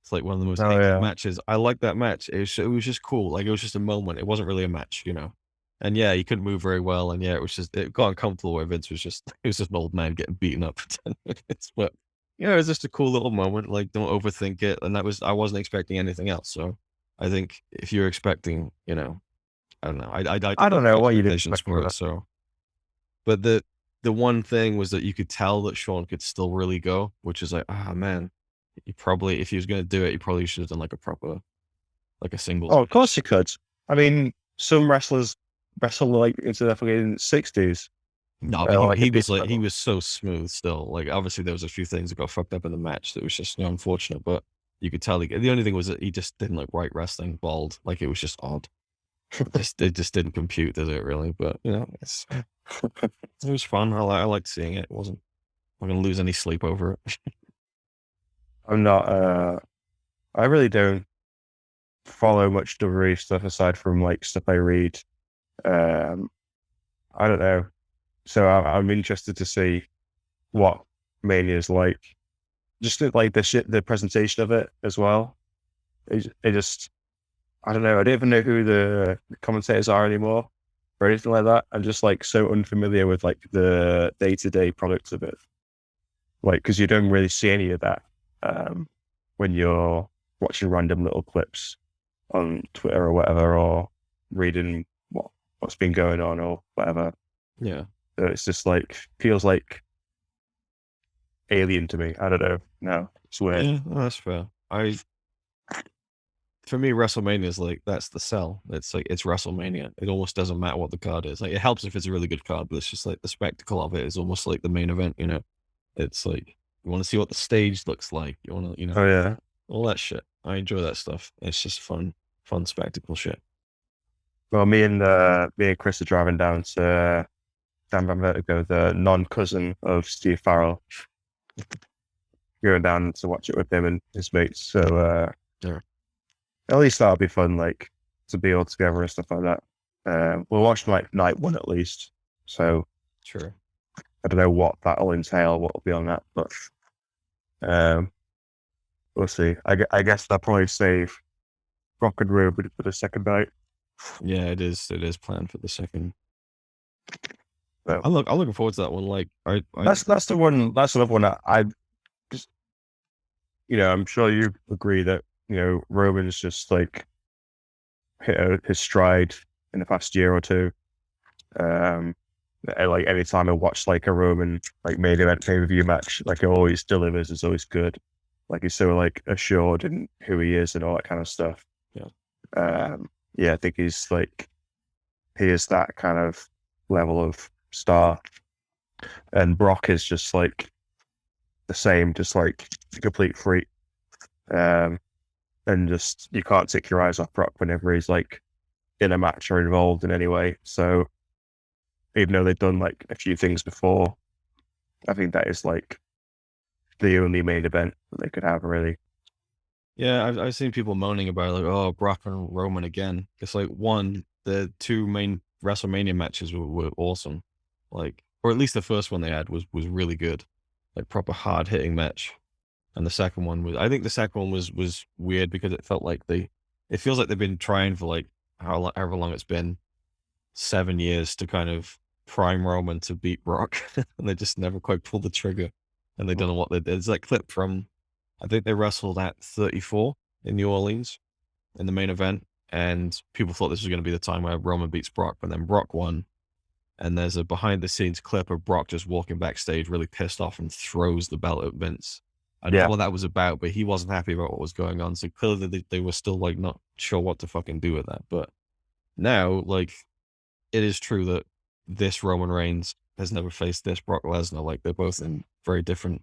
it's like one of the most matches. I like that match. It was just cool. Like, it was just a moment. It wasn't really a match, And yeah, he couldn't move very well. And yeah, it got uncomfortable where Vince was just an old man getting beaten up for 10 minutes. But it was just a cool little moment. Like, don't overthink it. And I wasn't expecting anything else. So I think if you're expecting, I don't know. I don't know what you did expect for it. So, but the one thing was that you could tell that Shawn could still really go, which is like, man, he probably, if he was going to do it, he probably should have done like a proper, like a singles. Oh, of course he could. I mean, some wrestlers wrestle like into their fucking 60s. No, but he was so smooth still. Like, obviously there was a few things that got fucked up in the match that was just unfortunate, but you could tell the only thing was that he just didn't like right wrestling bald. Like, it was just odd. It just didn't compute, did it really? But it was fun. I liked seeing it. It wasn't I'm gonna lose any sleep over it. I'm not I really don't follow much WWE stuff aside from like stuff I read. I don't know. So I'm interested to see what Mania is like. Just like the presentation of it as well. It just I don't know. I don't even know who the commentators are anymore or anything like that. I'm just like so unfamiliar with like the day-to-day products of it. Like, because you don't really see any of that when you're watching random little clips on Twitter or whatever, or reading what's been going on or whatever. Yeah. So it's just like feels like alien to me. I don't know. No, it's weird. Yeah, no, that's fair. For me, WrestleMania is like that's the sell. It's like it's WrestleMania. It almost doesn't matter what the card is. Like it helps if it's a really good card, but it's just like the spectacle of it is almost like the main event. It's like you want to see what the stage looks like. You want to, Oh yeah. all that shit. I enjoy that stuff. It's just fun spectacle shit. Well, me and Chris are driving down to Dan Van Vertigo, the non-cousin of Steve Farrell, going down to watch it with him and his mates. So Yeah. at least that'll be fun, like to be all together and stuff like that. We'll watch like night one at least. So Sure. I don't know what that'll entail, what will be on that, but we'll see. I guess they'll probably save Rock and Ruben for the second night. Yeah, it is. It is planned for the second. So I'm looking forward to that one. Like, that's the one. That's another one that I just, I'm sure you agree that Roman's just like hit his stride in the past year or two. Like anytime I watch like a Roman like main event pay-per-view match, like he always delivers. It's always good. Like he's so like assured in who he is and all that kind of stuff. Yeah. Yeah, I think he is that kind of level of star. And Brock is just like the same, just like a complete freak. And just you can't take your eyes off Brock whenever he's like in a match or involved in any way. So even though they've done like a few things before, I think that is like the only main event that they could have, really. Yeah, I've seen people moaning about like, oh, Brock and Roman again. It's like one, the two main WrestleMania matches were awesome, like, or at least the first one they had was really good, like proper hard hitting match, and the second one was, I think the second one was weird because it felt like it feels like they've been trying for like however long it's been, 7 years to kind of prime Roman to beat Brock, and they just never quite pulled the trigger, and they don't know what they did. There's that clip from, I think they wrestled at 34 in New Orleans in the main event, and people thought this was going to be the time where Roman beats Brock, but then Brock won. And there's a behind the scenes clip of Brock just walking backstage, really pissed off, and throws the belt at Vince. I don't know what that was about, but he wasn't happy about what was going on. So clearly they were still like not sure what to fucking do with that. But now, like, it is true that this Roman Reigns has never faced this Brock Lesnar. Like, they're both in very different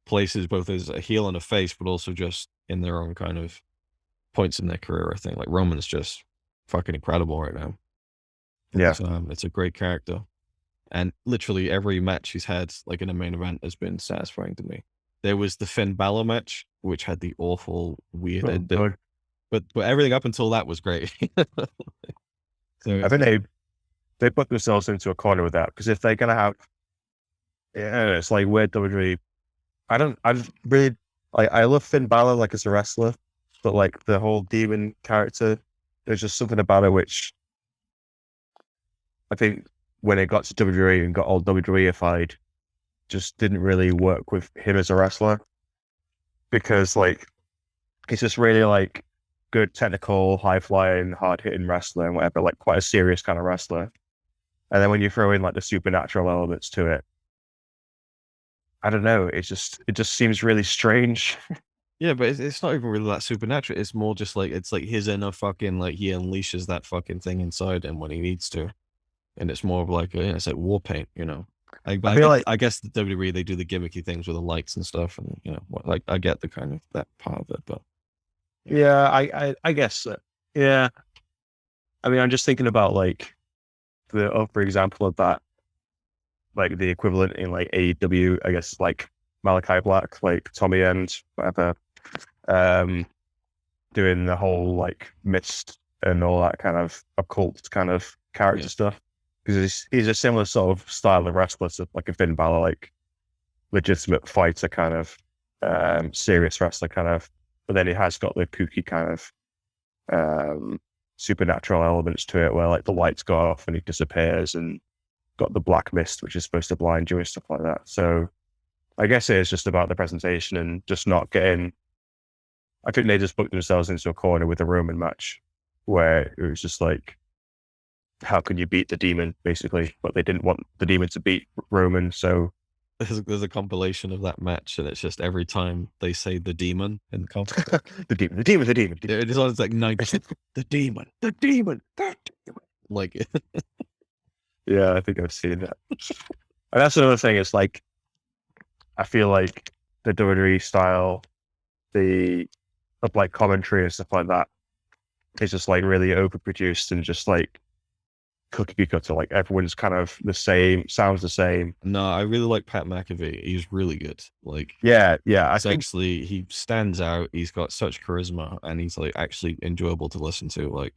places, both as a heel and a face, but also just in their own kind of points in their career. I think like Roman's just fucking incredible right now. Yeah. It's a great character, and literally every match he's had, like in a main event, has been satisfying to me. There was the Finn Balor match, which had the awful weird ending, but everything up until that was great. So I think they put themselves into a corner with that, because if they're gonna have, it's like weird WWE. I just really like. I love Finn Balor like as a wrestler, but like the whole demon character, there's just something about it which I think when it got to WWE and got all WWEified, just didn't really work with him as a wrestler, because like he's just really like good technical, high flying, hard hitting wrestler and whatever, like quite a serious kind of wrestler. And then when you throw in like the supernatural elements to it, I don't know, it just seems really strange. yeah, but it's not even really that supernatural. It's more just like it's like his inner fucking, like he unleashes that fucking thing inside him when he needs to, and it's more of like it's like war paint, I guess the WWE, they do the gimmicky things with the lights and stuff, and like I get the kind of that part of it, but Yeah, I guess so. Yeah. I mean, I'm just thinking about like the other example of that, like the equivalent in like AEW, I guess, like Malachi Black, like Tommy End, whatever, doing the whole like mist and all that kind of occult kind of character stuff. Because he's a similar sort of style of wrestler to like a Finn Balor, like legitimate fighter kind of, serious wrestler kind of, but then he has got the kooky kind of supernatural elements to it, where like the lights go off and he disappears, and got the black mist, which is supposed to blind you and stuff like that. So I guess it is just about the presentation and just not getting. I think they just booked themselves into a corner with a Roman match where it was just like, how can you beat the demon, basically? But they didn't want the demon to beat Roman, so There's a compilation of that match, and it's just every time they say the demon in the comp, the demon. it is always like 90%. The demon, the demon, the demon. Like, Yeah, I think I've seen that. And that's another thing. It's like, I feel like the WWE style, of like commentary and stuff like that, is just like really overproduced and just like cookie cutter. Like everyone's kind of the same, sounds the same. no, I really like Pat McAfee. He's really good. Like, Yeah. I it's think actually, he stands out. He's got such charisma, and he's like actually enjoyable to listen to. Like,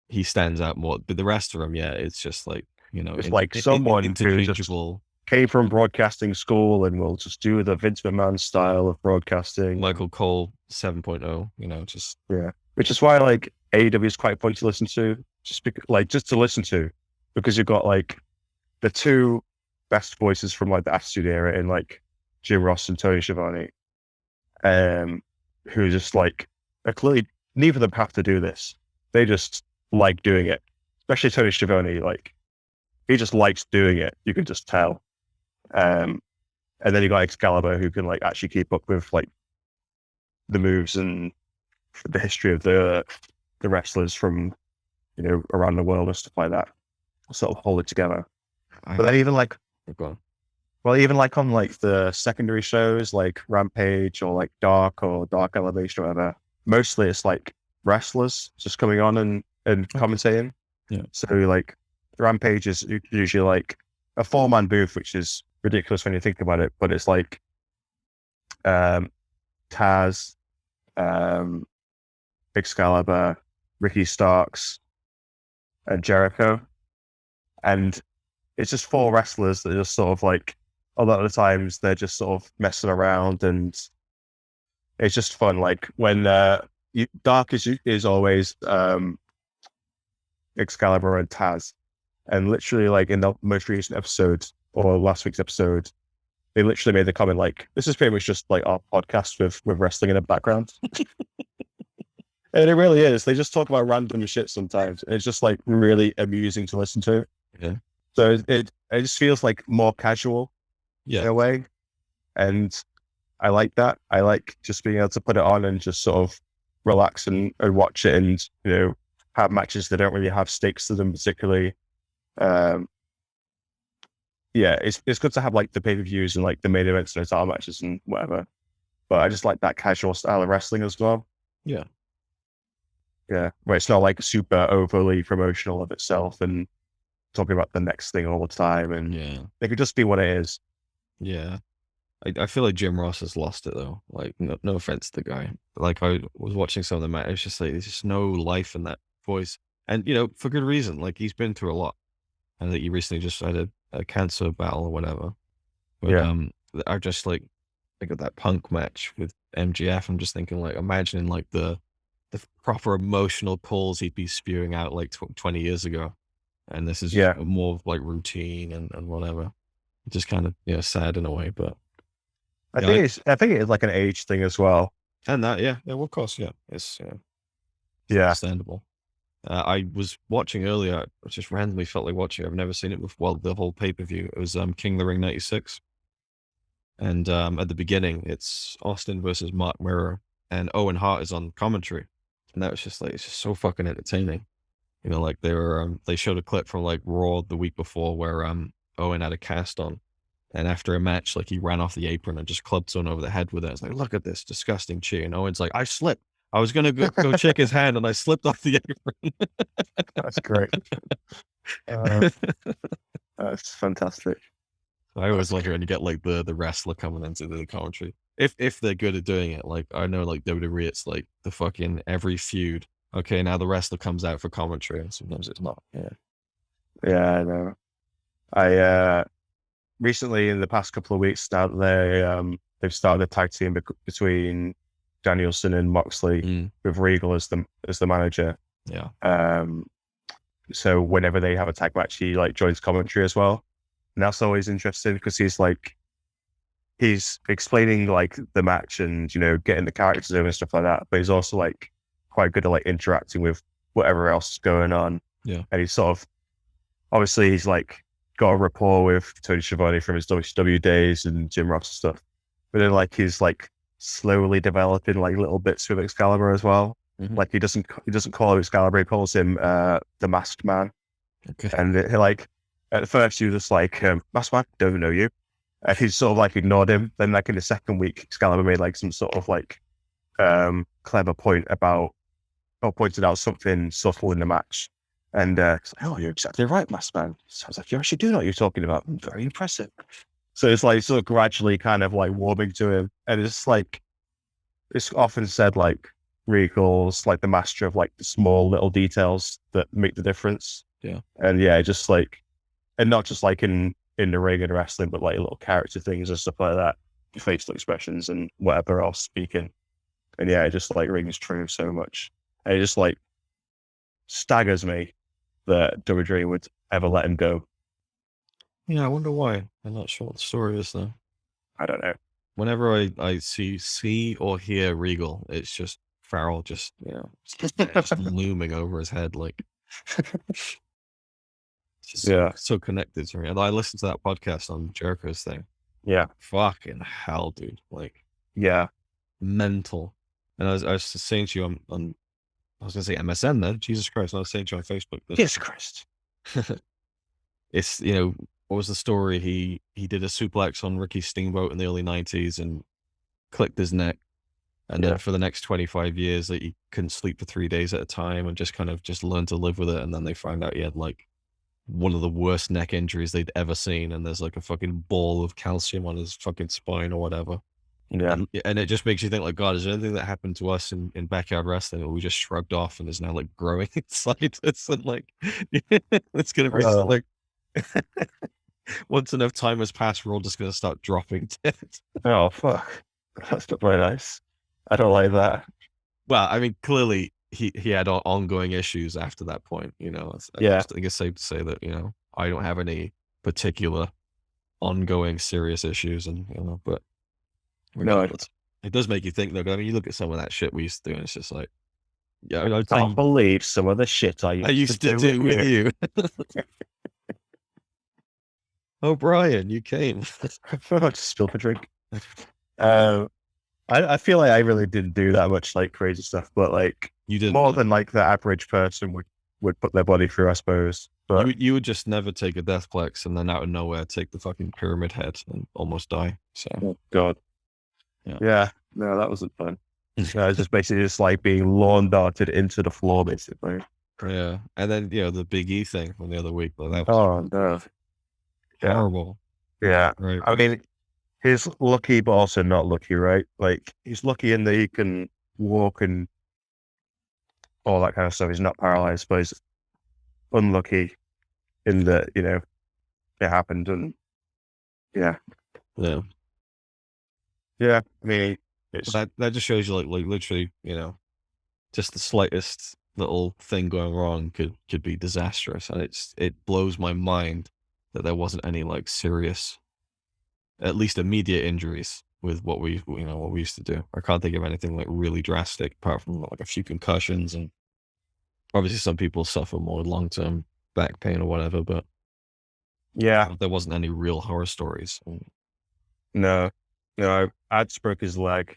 he stands out more. But the rest of them, yeah, it's just like, it's like someone who just interchangeable. came from broadcasting school and will just do the Vince McMahon style of broadcasting. Michael Cole 7.0, just Which is why like AEW is quite fun to listen to, just to listen to, because you've got like the two best voices from like the Attitude Era in like Jim Ross and Tony Schiavone, who just like are clearly neither of them have to do this. They just like doing it. Especially Tony Schiavone, like he just likes doing it. You can just tell. And then you got Excalibur, who can like actually keep up with like the moves and the history of the wrestlers from around the world and stuff like that. Sort of hold it together. But then even like, even like on like the secondary shows like Rampage or like Dark Elevation or whatever, mostly it's like wrestlers just coming on and commentating. Yeah. So like Rampage is usually like a 4-man booth, which is ridiculous when you think about it, but it's like Taz, Excalibur, Ricky Starks, and Jericho. And it's just 4 wrestlers that are just sort of like, a lot of the times they're just sort of messing around, and it's just fun. Like when Dark is always Excalibur and Taz. And literally like in the most recent episode or last week's episode, they literally made the comment like, this is pretty much just like our podcast with wrestling in the background. And it really is. They just talk about random shit sometimes. And it's just like really amusing to listen to. Yeah. So it just feels like more casual in a way. And I like that. I like just being able to put it on and just sort of relax and watch it, and, have matches that don't really have stakes to them particularly. It's good to have like the pay-per-views and like the main events and the title matches and whatever. But I just like that casual style of wrestling as well. Yeah. Yeah, where it's not like super overly promotional of itself and talking about the next thing all the time, and it could just be what it is. Yeah. I feel like Jim Ross has lost it though. Like, no offense to the guy. Like, I was watching some of the match, it's just like there's just no life in that voice. And for good reason. Like, he's been through a lot. And that he recently just had a cancer battle or whatever. But I just like think of that Punk match with MGF. I'm just thinking like, imagining like the proper emotional pulls he'd be spewing out like 20 years ago. And this is more of like routine and whatever. Just kind of sad in a way, but I think it is like an age thing as well. And that well, of course, it's Yeah. understandable. I was watching earlier, I just randomly felt like watching. I've never seen it before. Well, the whole pay-per-view. It was King of the Ring 96. And at the beginning, it's Austin versus Mark Mirror, and Owen Hart is on commentary. And that was just like, it's just so fucking entertaining. Like they showed a clip from like Raw the week before where Owen had a cast on. And after a match, like he ran off the apron and just clubbed someone over the head with it. It's like, look at this disgusting cheer. And Owen's like, I slipped. I was going to go check his hand and I slipped off the apron. That's great. That's fantastic. I always like it when you get like the wrestler coming into the commentary. If they're good at doing it, like I know like WWE, it's like the fucking every feud. Okay, now the wrestler comes out for commentary, and sometimes it's not. Yeah, I know. I recently in the past couple of weeks now they've started a tag team between Danielson and Moxley with Regal as the manager. Yeah. So whenever they have a tag match, he like joins commentary as well. And that's always interesting because he's explaining like the match and, you know, getting the characters in and stuff like that. But he's also like quite good at like interacting with whatever else is going on. Yeah. And he's sort of, obviously he's like got a rapport with Tony Schiavone from his WCW days and Jim Ross and stuff. But then like he's like slowly developing like little bits with Excalibur as well. Mhm. Like he doesn't call him Excalibur, he calls him the Masked Man. Okay. And he like at first he was just like, Masked Man, don't know you. And he sort of like ignored him. Then like in the second week, Excalibur made like some sort of like clever point about, or pointed out something subtle in the match. And it's like, oh, you're exactly right, Masked Man. So I was like, you actually do know what you're talking about. Very impressive. So it's like sort of gradually kind of like warming to him. And it's like, it's often said like Regal's like the master of like the small little details that make the difference. Yeah. And yeah, just like, and not just like in the ring and wrestling, but like little character things and stuff like that, facial expressions and whatever else speaking. And yeah, it just like rings true so much. And it just like staggers me that WWE would ever let him go. Yeah, I wonder why. I'm not sure what the story is though. I don't know. Whenever I see or hear Regal, it's just Farrell just, you know, just looming over his head like just Yeah. so connected to me. And I listened to that podcast on Jericho's thing. Yeah. Fucking hell, dude. Like Yeah. mental. And I was saying to you on I was gonna say MSN then. Jesus Christ, I was saying to you on Facebook. Jesus Christ. It's, you know, what was the story? He did a suplex on Ricky Steamboat in the early 90s and clicked his neck. And then for the next 25 years, like, he couldn't sleep for 3 days at a time and just kind of just learned to live with it. And then they found out he had like one of the worst neck injuries they'd ever seen. And there's like a fucking ball of calcium on his fucking spine or whatever. Yeah. And it just makes you think like, God, is there anything that happened to us in backyard wrestling that we just shrugged off and is now like growing inside us? And like, it's going to be like, once enough time has passed, we're all just going to start dropping dead. Oh, fuck. That's not very nice. I don't like that. Well, I mean, clearly he had ongoing issues after that point, you know. Yeah. I think it's safe to say that, you know, I don't have any particular ongoing serious issues, and, you know, but No, it does make you think, though. I mean, you look at some of that shit we used to do, and it's just like, yeah, I can't believe some of the shit I used to do with you. Oh, Brian, you came. I just spilled a drink. I feel like I really didn't do that much like crazy stuff, but like You did more than like the average person would put their body through, I suppose. But you would just never take a Deathplex and then out of nowhere take the fucking pyramid head and almost die. So oh God, yeah, no, that wasn't fun. No, it's just basically just like being lawn darted into the floor, basically. yeah, and then, you know, the Big E thing from the other week, but that was Oh no, horrible. yeah. Right. I mean, he's lucky, but also not lucky, right? Like he's lucky in that he can walk and all that kind of stuff. He's not paralyzed, but he's unlucky in that, you know, it happened. And yeah. I mean, it's that just shows you like literally, you know, just the slightest little thing going wrong could be disastrous, and it blows my mind that there wasn't any like serious, at least immediate injuries with what we used to do. I can't think of anything like really drastic apart from like a few concussions, and obviously some people suffer more long-term back pain or whatever, but yeah, there wasn't any real horror stories. no, Ads broke his leg.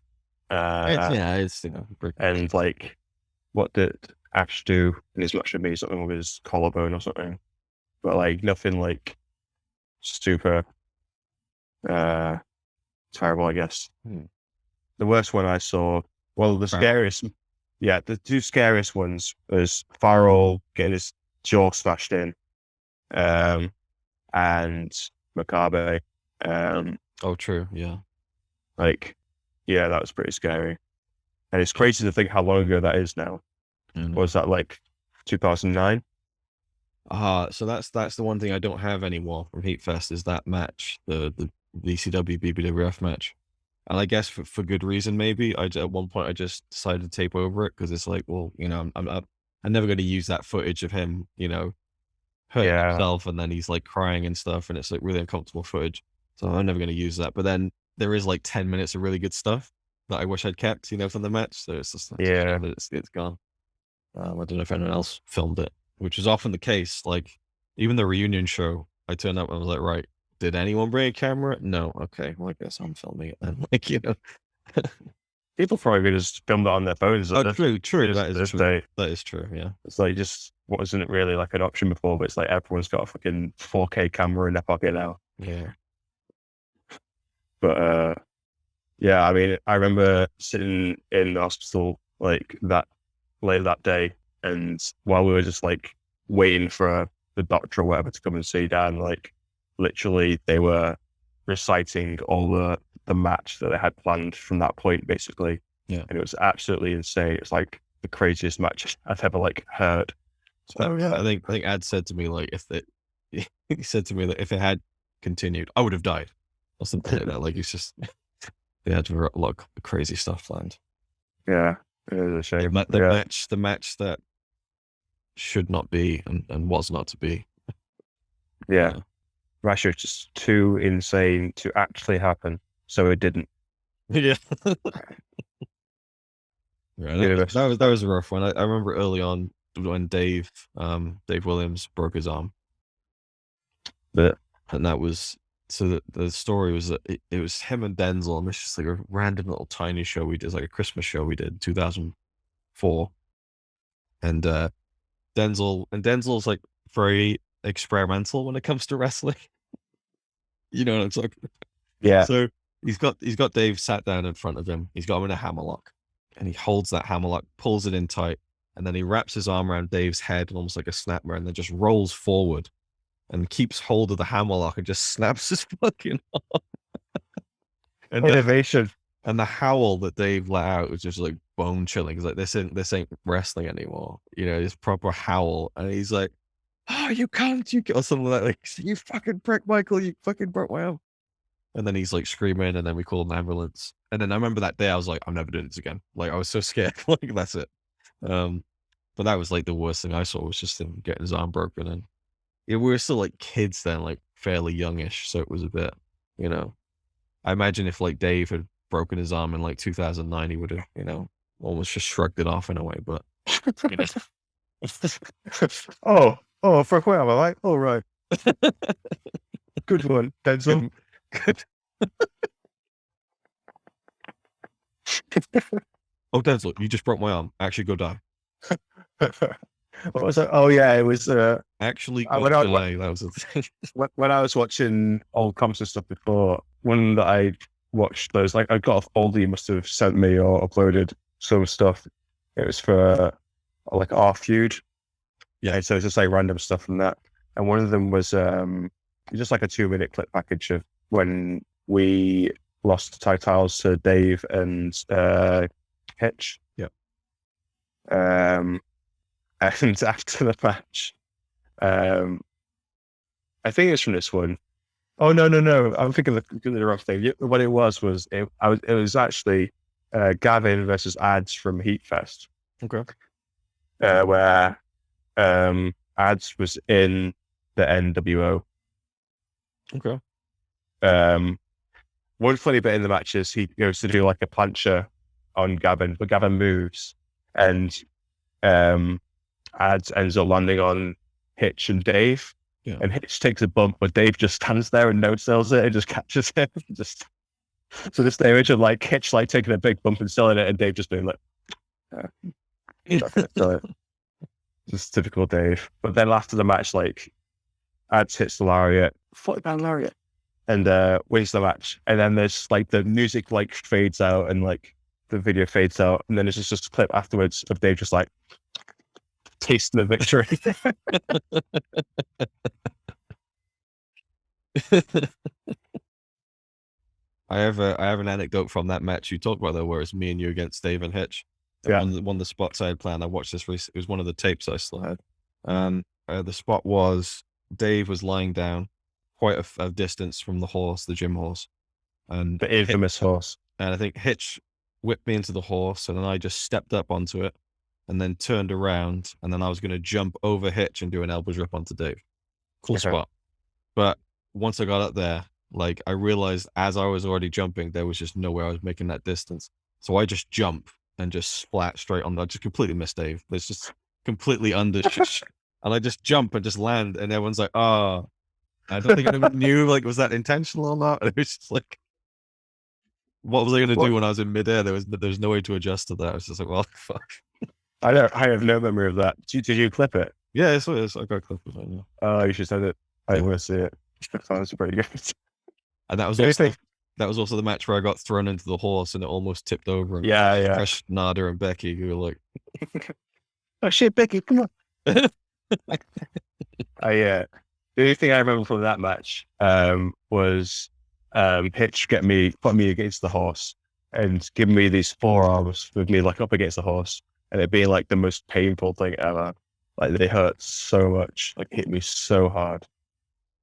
It's you know, and like, what did Ash do in his match with me? Something with his collarbone or something, but like nothing like super terrible, I guess. The worst one I saw, well, the two scariest ones was Farrell getting his jaw smashed in, and Makabe. Oh, true, yeah. Like, yeah, that was pretty scary. And it's crazy to think how long ago that is now. Was that like 2009? So that's the one thing I don't have anymore from Heat Fest is that match, the VCW BBWF match. And I guess for good reason, maybe. At one point I just decided to tape over it because it's like, well, I'm never going to use that footage of him, hurting Yeah. himself and then he's like crying and stuff, and it's like really uncomfortable footage. So I'm never going to use that. But then there is like 10 minutes of really good stuff that I wish I'd kept, from the match. So it's just Yeah. it's gone. I don't know if anyone else filmed it, which is often the case. Like even the reunion show, I turned up and I was like, right, did anyone bring a camera? No. Okay, well I guess I'm filming it then. People probably just filmed it on their phones. Oh, true. That is true. Day. That is true. Yeah. It's like just wasn't really like an option before, but it's like everyone's got a fucking 4K camera in their pocket now. Yeah. But yeah, I mean, I remember sitting in the hospital like that later that day, and while we were just like waiting for the doctor or whatever to come and see Dan, like literally they were reciting all the match that they had planned from that point, basically. Yeah. And it was absolutely insane. It's like the craziest match I've ever like heard. So yeah, I think Ad said to me like he said to me that if it had continued, I would have died or something like that. Like it's just they had a lot of crazy stuff planned. Yeah, it is a shame. The match that should not be and was not to be. Yeah. Russia is just too insane to actually happen, so it didn't. Yeah. That was a rough one. I remember early on when Dave Williams broke his arm. And that was so the story was that it was him and Denzel, and it's just like a random little tiny show we did, like a Christmas show we did in 2004. And Denzel's like very experimental when it comes to wrestling. You know what I'm talking about? Yeah. So he's got Dave sat down in front of him. He's got him in a hammerlock, and he holds that hammerlock, pulls it in tight, and then he wraps his arm around Dave's head, almost like a snapper, and then just rolls forward and keeps hold of the hammerlock and just snaps his fucking arm. And innovation. And the howl that Dave let out was just like bone chilling. He's like, this ain't wrestling anymore. This proper howl. And he's like, oh, you can't, or something like you fucking prick, Michael, you fucking broke my arm. And then he's like screaming, and then we called an ambulance. And then I remember that day I was like, I'm never doing this again. Like I was so scared. Like that's it. But that was like the worst thing I saw was just him getting his arm broken. And we were still like kids then, like fairly youngish. So it was a bit, I imagine if like Dave had broken his arm in like 2009, he would have, almost just shrugged it off in a way. But oh, for a while, am I like, all right. Good one, Denzel. Good. Oh, Denzel, you just broke my arm. Actually, go die. What was it? Oh yeah, it was actually delay. That was the thing. When I was watching old comps and stuff before, one that I watched those, like I got a folder you must have sent me or uploaded some stuff. It was for like our feud. Yeah, so it's just like random stuff from that. And one of them was just like a 2-minute clip package of when we lost the titles to Dave and Hitch. Yep. And after the match, I think it's from this one. Oh no! I'm thinking of the wrong thing. What it was it was actually Gavin versus Ads from Heatfest. Okay. Where Ads was in the NWO. Okay. One funny bit in the match is he goes to do like a plancher on Gavin, but Gavin moves, and Ads ends up landing on Hitch and Dave. Yeah. And Hitch takes a bump, but Dave just stands there and no-sells it and just catches him. So this image of like Hitch like taking a big bump and selling it, and Dave just being like, just typical Dave. But then after the match, like Ads hits the lariat, 40-pound lariat, and wins the match. And then there's like the music like fades out and like the video fades out, and then it's just a clip afterwards of Dave just like tasting the victory. I have an anecdote from that match you talked about though, where it's me and you against Dave and Hitch. Yeah. One of the spots I had planned, I watched this recently. It was one of the tapes I still had. The spot was Dave was lying down quite a distance from the horse, the gym horse, and the infamous horse. and I think Hitch whipped me into the horse, and then I just stepped up onto it, and then turned around, and then I was going to jump over Hitch and do an elbow drop onto Dave. Cool Okay. spot. But once I got up there, like I realized as I was already jumping, there was just no way I was making that distance. So I just jump and just splat straight on. I just completely missed Dave. It's just completely under, and I just jump and just land, and everyone's like, "Oh." I don't think anyone knew, like, was that intentional or not? It was just like, what was I going to do when I was in midair? There's no way to adjust to that. I was just like, well, fuck. I have no memory of that. Did you clip it? Yeah, it's I got a clip of it. Yeah. Oh, you should send it. I want to see it. That sounds pretty good. And that was also the match where I got thrown into the horse and it almost tipped over. And Yeah. crushed Nada and Becky, who were like, "Oh shit, Becky, come on." The only thing I remember from that match was Hitch put me against the horse and giving me these forearms with me like up against the horse, and it being like the most painful thing ever. Like they hurt so much, like hit me so hard.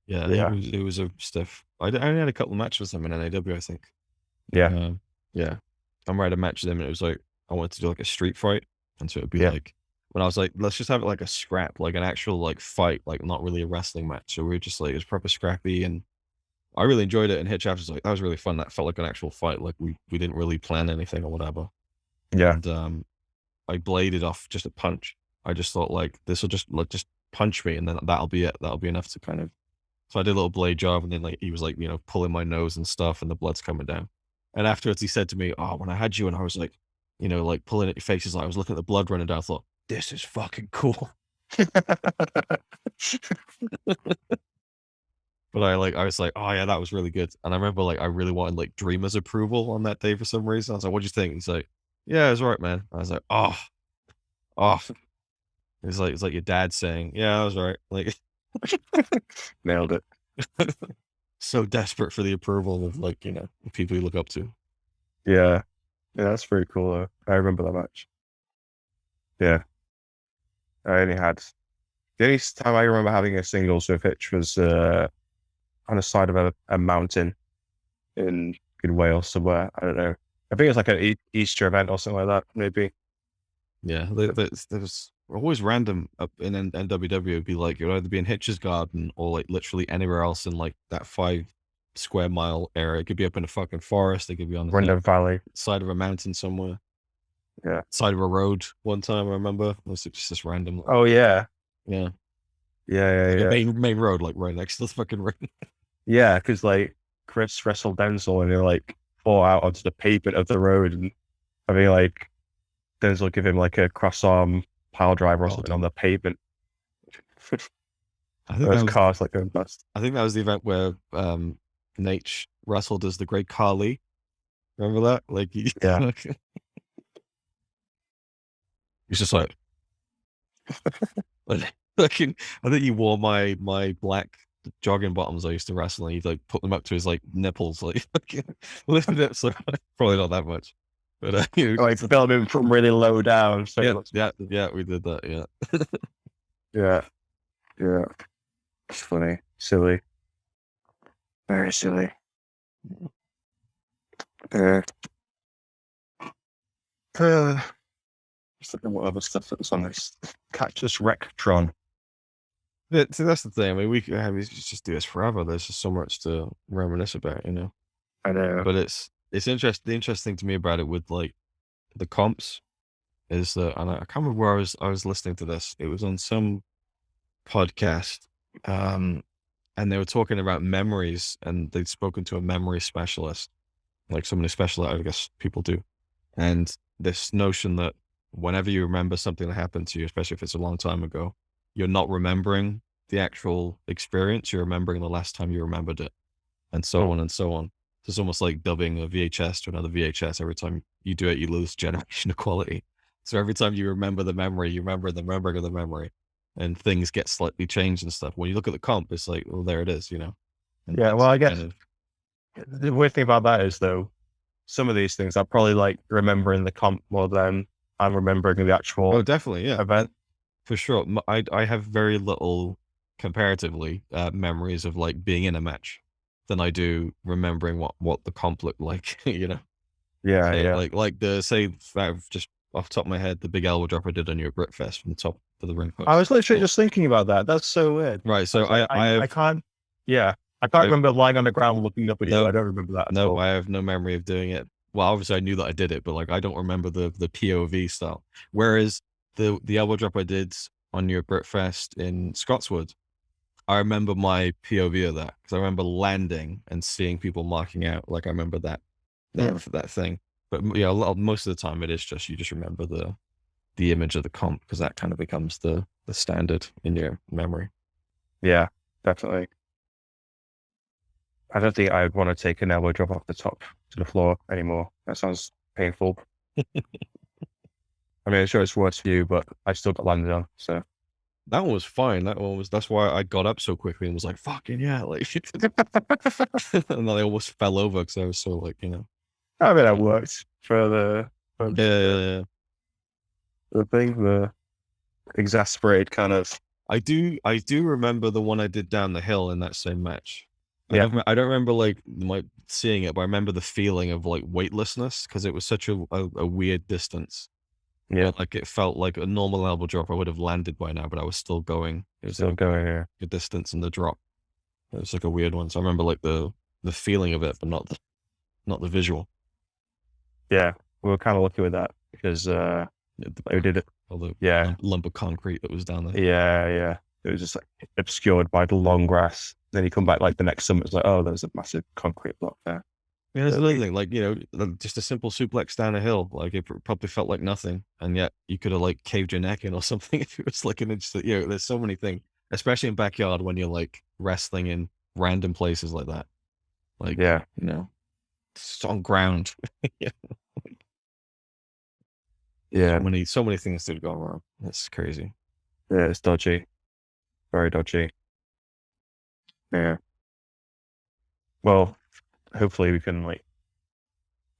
Yeah, Yeah. it was a stiff. I only had a couple of matches with him in NAW, I think. Yeah. Yeah. I remember I had a match with him, and it was like I wanted to do like a street fight, and so it'd be Yeah. like when I was like, let's just have it like a scrap, like an actual like fight, like not really a wrestling match. So we were just like, it was proper scrappy, and I really enjoyed it. And Hitch after was like, that was really fun. That felt like an actual fight. Like we didn't really plan anything or whatever. Yeah. And I bladed off just a punch. I just thought like this will just punch me, and then that'll be it. That'll be enough to kind of. So I did a little blade job, and then like he was like, pulling my nose and stuff, and the blood's coming down. And afterwards, he said to me, "Oh, when I had you, and I was like, like pulling at your faces, like I was looking at the blood running down. I thought, this is fucking cool." But I was like, "Oh yeah, that was really good." And I remember like I really wanted like Dreamer's approval on that day for some reason. I was like, "What'd you think?" He's like, "Yeah, it was all right, man." I was like, "Oh." It's like your dad saying, "Yeah, that was all right." Like Nailed it. so desperate for the approval of like, the people you look up to. Yeah. Yeah, that's pretty cool though. I remember that match. Yeah. The only time I remember having a singles with Hitch was on the side of a mountain in Wales somewhere. I don't know. I think it's like an Easter event or something like that, maybe. Yeah, there was always random up in NWW. It'd be like, it would either be in Hitch's garden or like literally anywhere else in like that 5 square mile area. It could be up in a fucking forest. It could be on the Random Valley. side of a mountain somewhere. Yeah. Side of a road one time, I remember. It was just this random. Like, Oh yeah. yeah. Yeah. Main road, like right next to the fucking ring. Yeah, because like Chris wrestled Denzel and they like fall out onto the pavement of the road, and I mean like Denzel give him like a cross arm pile driver or something on the pavement. I think Those cars like going past. I think that was the event where Nate wrestled as the Great Khali. Remember that? Like, Yeah. He's just like, I think he wore my black jogging bottoms I used to wrestle, and he'd like put them up to his like nipples, like lifted it. So probably not that much, but like film him from really low down. So yeah, we did that. Yeah. It's funny, silly, very silly. Just looking at what other stuff that was on this Cactus Rectron. Yeah, see, that's the thing. I mean, we could just do this forever. There's just so much to reminisce about, I know. But it's interesting. The interesting to me about it with like the comps is that, and I can't remember where I was listening to this. It was on some podcast, and they were talking about memories, and they'd spoken to a memory specialist, like someone who specializes, I guess people do, and this notion that whenever you remember something that happened to you, especially if it's a long time ago, you're not remembering the actual experience, you're remembering the last time you remembered it, and so on and so on. So it's almost like dubbing a VHS to another VHS. Every time you do it, you lose generation of quality. So every time you remember the memory, you remember the memory of the memory, and things get slightly changed and stuff. When you look at the comp, it's like, well, there it is, And yeah, well, I guess the weird thing about that is though, some of these things I probably like remembering the comp more than I'm remembering the actual. Oh, definitely, yeah, event. For sure. I have very little comparatively memories of like being in a match than I do remembering what the comp looked like, Yeah, So yeah. like the say just off the top of my head, the big elbow drop I did on your Britfest from the top of the ring I post. was literally Well, just thinking about that. That's so weird. right. I So was like, I can't. Yeah, I can't I've remember lying on the ground looking up at you. no I don't remember that at no, all. I have no memory of doing it. Well, obviously I knew that I did it, but like I don't remember the POV style. Whereas the elbow drop I did on your Britfest in Scotswood, I remember my POV of that because I remember landing and seeing people marking out. Like I remember that thing. But yeah, most of the time it is just you just remember the image of the comp because that kind of becomes the standard in your memory. Yeah, definitely. I don't think I would want to take an elbow drop off the top to the floor anymore. That sounds painful. I mean, I'm sure it's worse for you, but I still got landed on. So That one was fine. That's why I got up so quickly and was like, fucking yeah, like and then I almost fell over because I was so like, I mean, that worked for yeah. the thing, the exasperated kind of. I do remember the one I did down the hill in that same match. Yeah. I don't remember like seeing it, but I remember the feeling of like weightlessness because it was such a weird distance. Yeah, Like it felt like a normal elbow drop. I would have landed by now, but I was still going. It was still like going here. a distance in the drop. It was like a weird one. So I remember like the feeling of it, but not the visual. Yeah, we were kind of lucky with that because we did it. All the Yeah, lump of concrete that was down there. yeah. It was just like obscured by the long grass. Then you come back like the next summer, it's like, oh, there's a massive concrete block there. Yeah, that's another thing. Like, just a simple suplex down a hill. Like, it probably felt like nothing. And yet you could have, like, caved your neck in or something if it was like an inch. There's so many things, especially in backyard when you're, like, wrestling in random places like that. Like, Yeah, it's on ground. yeah. So many things did go wrong. That's crazy. Yeah, it's dodgy. Very dodgy. Yeah. Well, hopefully we can like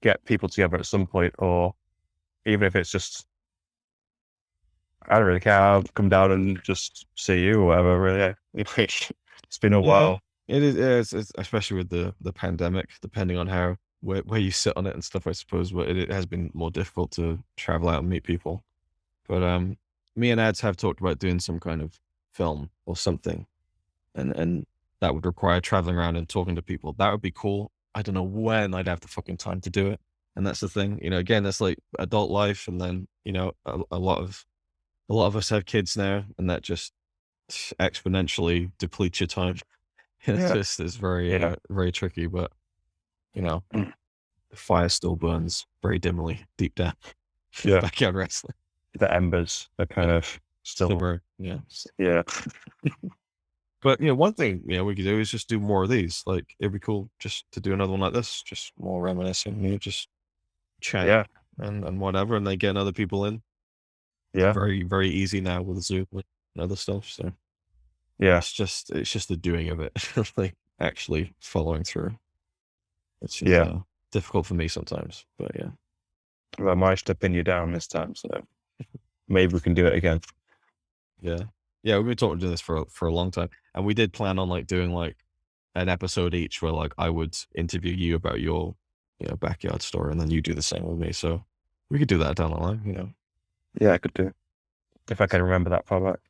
get people together at some point, or even if it's just, I don't really care. I'll come down and just see you or whatever. Really, it's been a while. It is, it's especially with the pandemic, depending on how where you sit on it and stuff, I suppose. But it has been more difficult to travel out and meet people. But me and Ads have talked about doing some kind of film or something, and that would require traveling around and talking to people. That would be cool. I don't know when I'd have the fucking time to do it, and that's the thing. Again, that's like adult life, and then a lot of us have kids now, and that just exponentially depletes your time. It's very very tricky, but the fire still burns very dimly deep down. Yeah. Backyard wrestling. The embers are kind of still burn. Yeah. Yeah. But one thing we could do is just do more of these. Like it'd be cool just to do another one like this, just more reminiscing, just chat and whatever, and then getting other people in. Yeah. Very, very easy now with Zoom and other stuff. So yeah, it's just the doing of it, like actually following through. It's difficult for me sometimes, but yeah. Well, I managed to pin you down this time, so maybe we can do it again. Yeah. Yeah, we've been talking to this for a long time, and we did plan on like doing like an episode each where like I would interview you about your backyard story, and then you do the same with me. So we could do that down the line, Yeah, I could do if I can remember that far back.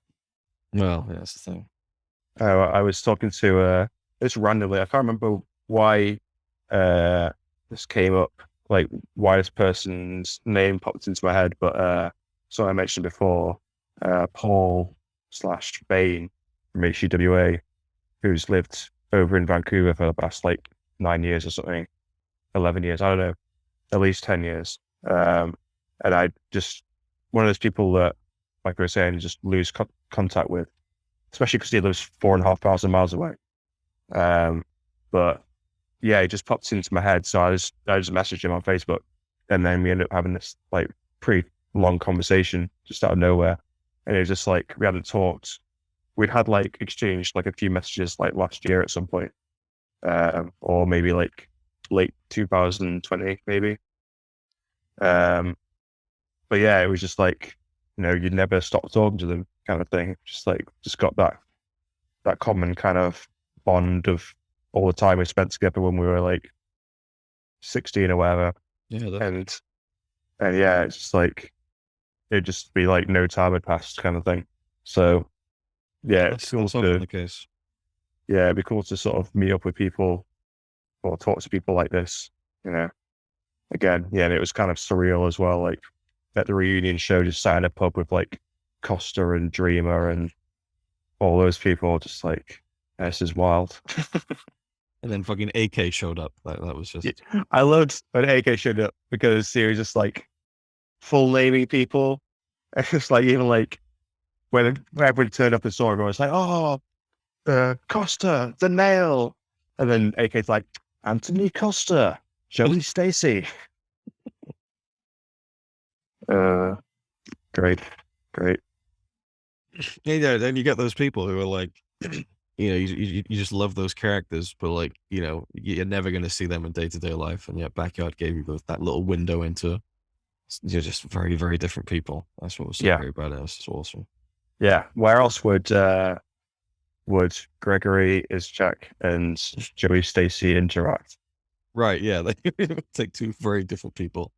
Well, yeah, that's the thing. I was talking to this randomly. I can't remember why this came up, like why this person's name popped into my head, but so I mentioned before, Paul/Bain from HCWA, who's lived over in Vancouver for the past like 9 years or something, 11 years, I don't know, at least 10 years. And I just, one of those people that, like we were saying, just lose contact with, especially because he lives 4,500 miles away. But yeah, it just popped into my head. So I just messaged him on Facebook, and then we ended up having this like pretty long conversation just out of nowhere. And it was just like, we hadn't talked. We'd had like exchanged like a few messages like last year at some point, or maybe like late 2020, maybe. But yeah, it was just like, you'd never stop talking to them kind of thing. Just got that common kind of bond of all the time we spent together when we were like 16 or whatever. Yeah, and yeah, it's just like it'd just be like no time had passed kind of thing. So yeah, it's cool that's often to the case. it'd be cool to sort of meet up with people or talk to people like this, you know. Again, yeah, and it was kind of surreal as well. Like at the reunion show, just sat in a pub with like Costa and Dreamer and all those people, just like this is wild. And then fucking AK showed up. That was Yeah, just I loved when AK showed up because he was just like full naming people. It's like even like when everyone turned up and saw everyone was like, oh, Costa, the nail. And then AK's like, Anthony Costa, Joey Stacy. Great, great. yeah. Then you get those people who are like, you just love those characters, but like, you're never going to see them in day to day life, and yet Backyard gave you that little window into you're just very, very different people. That's what was so Yeah, great about it. It's awesome. yeah. Where else would Gregory Isaac and Joey Stacy interact? Right? Yeah, they take two very different people.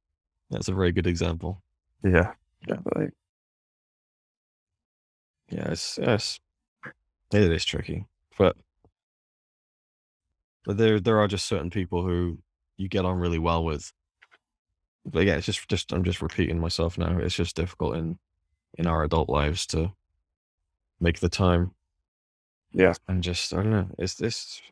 That's a very good example. Yeah, definitely. Yeah, yes, it is tricky, but there are just certain people who you get on really well with. But yeah, it's just I'm just repeating myself now. It's just difficult in our adult lives to make the time. Yeah, And just I don't know. It's this.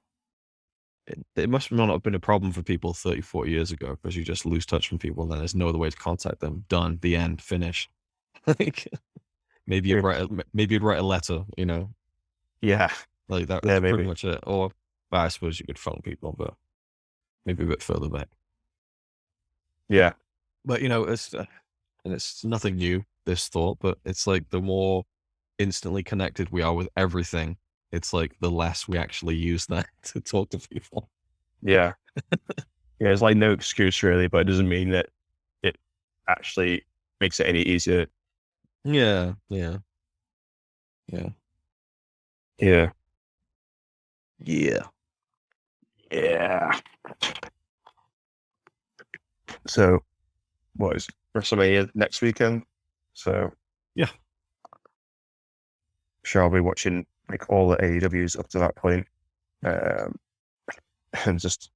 It must not have been a problem for people 30, 40 years ago, because you just lose touch from people, and then there's no other way to contact them. Done. The end. Finish. Like maybe you'd write a letter. yeah, Like that. yeah, That's pretty maybe. much it. Or I suppose you could phone people, but maybe a bit further back. Yeah, But and it's nothing new, this thought, but it's like the more instantly connected we are with everything, it's like the less we actually use that to talk to people. yeah, yeah. It's like no excuse really, but it doesn't mean that it actually makes it any easier. Yeah, yeah, Yeah, yeah. yeah. So, what is WrestleMania next weekend? So, Yeah. sure, I'll be watching like all the AEWs up to that point, and just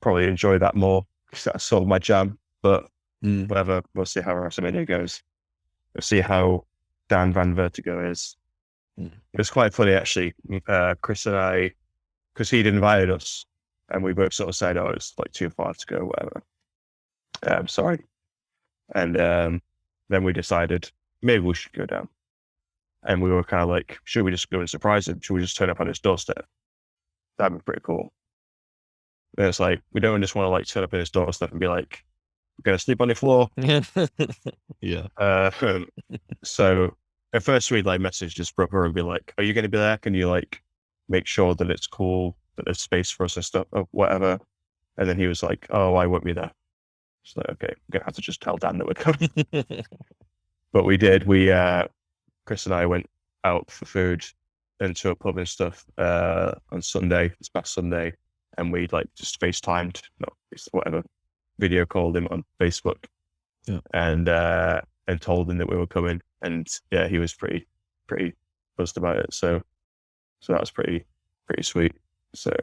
probably enjoy that more because that's sort of my jam. But whatever, we'll see how WrestleMania goes. We'll see how Dan Van Vertigo is. Mm. It was quite funny actually. Chris and I, because he'd invited us, and we both sort of said, "Oh, it's like too far to go, whatever." Sorry. And then we decided maybe we should go down. And we were kind of like, should we just go and surprise him? Should we just turn up on his doorstep? That'd be pretty cool. And it's like, we don't just want to like turn up on his doorstep and be like, we're going to sleep on the floor. Yeah. So at first we'd like message his brother and be like, are you going to be there? Can you like make sure that it's cool, that there's space for us and stuff or whatever? And then he was like, oh, I won't be there. It's like, okay, I'm going to have to just tell Dan that we're coming. But we did. Chris and I went out for food into a pub and stuff on Sunday, this past Sunday, and we like just FaceTimed, whatever, video called him on Facebook, and told him that we were coming, and yeah, he was pretty buzzed about it. So that was pretty sweet. So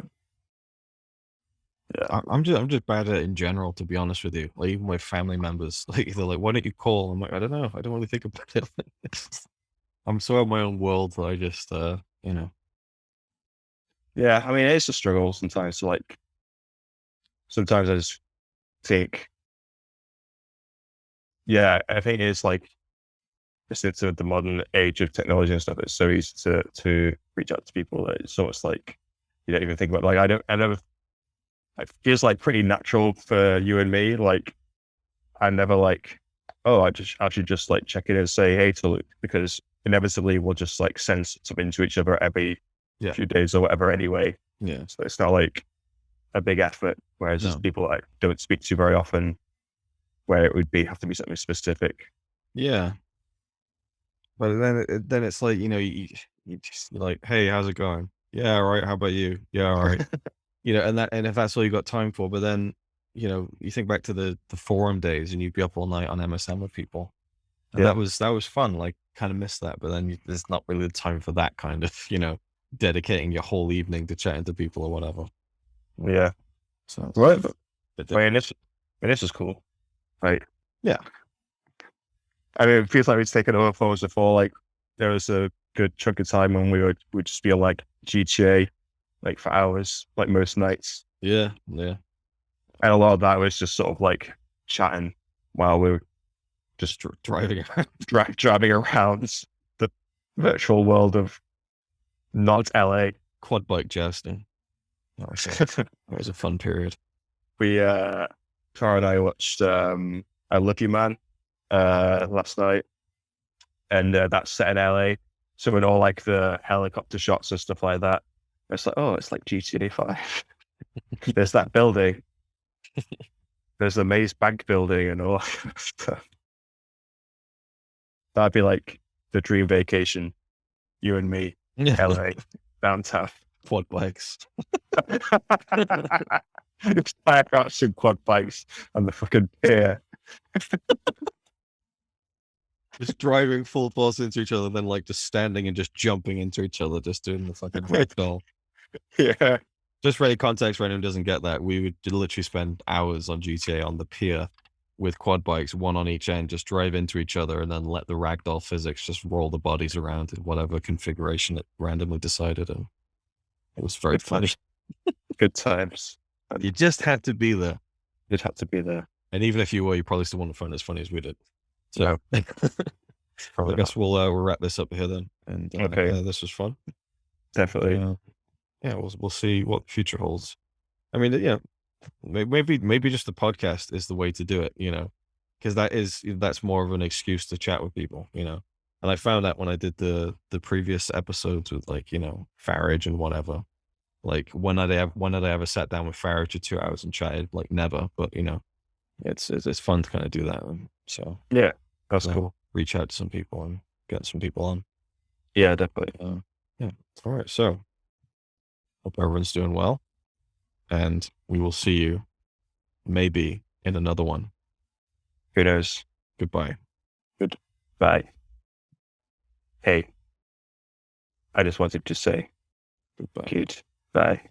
yeah, I'm just bad at it in general, to be honest with you. Like even with family members, like they're like, "Why don't you call?" I'm like, I don't know. I don't really think about it. I'm so in my own world that I just, yeah. I mean, it's a struggle sometimes. So like, sometimes I just think, yeah, I think it's like, just into the modern age of technology and stuff, it's so easy to reach out to people that it's almost like you don't even think about. Like it feels like pretty natural for you and me. Like I never like, oh, I should just like check in and say hey to Luke, because inevitably we'll just like send something to each other every few days or whatever anyway. Yeah. So it's not like a big effort. Whereas there's people I don't speak to very often, where it would have to be something specific. Yeah. But then it's like, you just like, hey, how's it going? Yeah, all right. How about you? Yeah, all right. And if that's all you got time for, but then you think back to the forum days, and you'd be up all night on MSN with people, and Yeah. that was fun. Like, kind of miss that, but then there's not really the time for that kind of, dedicating your whole evening to chatting to people or whatever. Yeah. So Right. bit I mean, this is cool. Right. Yeah. I mean, it feels like we've taken over phones before. Like, there was a good chunk of time when we'd just be on like GTA, like for hours, like most nights. yeah. And a lot of that was just sort of like chatting while we were just Driving around. driving around the virtual world of not LA. Quad bike jousting. That was a fun period. We, Cara and I watched I Lucky Man last night, and that's set in LA. So with all like the helicopter shots and stuff like that, it's like, oh, it's like GTA 5. There's that building. There's the Maze Bank building and all that stuff. That'd be like the dream vacation. You and me, LA, downtown. Quad bikes. Fire cars and quad bikes on the fucking pier. Just driving full force into each other, then like just standing and just jumping into each other, just doing the fucking ragdoll. Yeah. Just for any context, for anyone who doesn't get that, we would literally spend hours on GTA on the pier with quad bikes, one on each end, just drive into each other and then let the ragdoll physics just roll the bodies around in whatever configuration it randomly decided. And it was very funny. Good times. You just had to be there. You'd have to be there. And even if you were, you probably still wouldn't find it as funny as we did. So I Probably guess we'll wrap this up here then. And Okay. This was fun. Definitely. Yeah, we'll see what the future holds. I mean, maybe just the podcast is the way to do it, because that's more of an excuse to chat with people, And I found that when I did the previous episodes with like, Farage and whatever, like when did I ever sat down with Farage for 2 hours and chatted? Like never, but it's fun to kind of do that. And so Yeah, that's Yeah. cool. reach out to some people and get some people on. Yeah, definitely. Yeah. All right. So hope everyone's doing well, and we will see you maybe in another one. Who knows? Goodbye. Bye. Hey, I just wanted to say Goodbye. cute. Bye.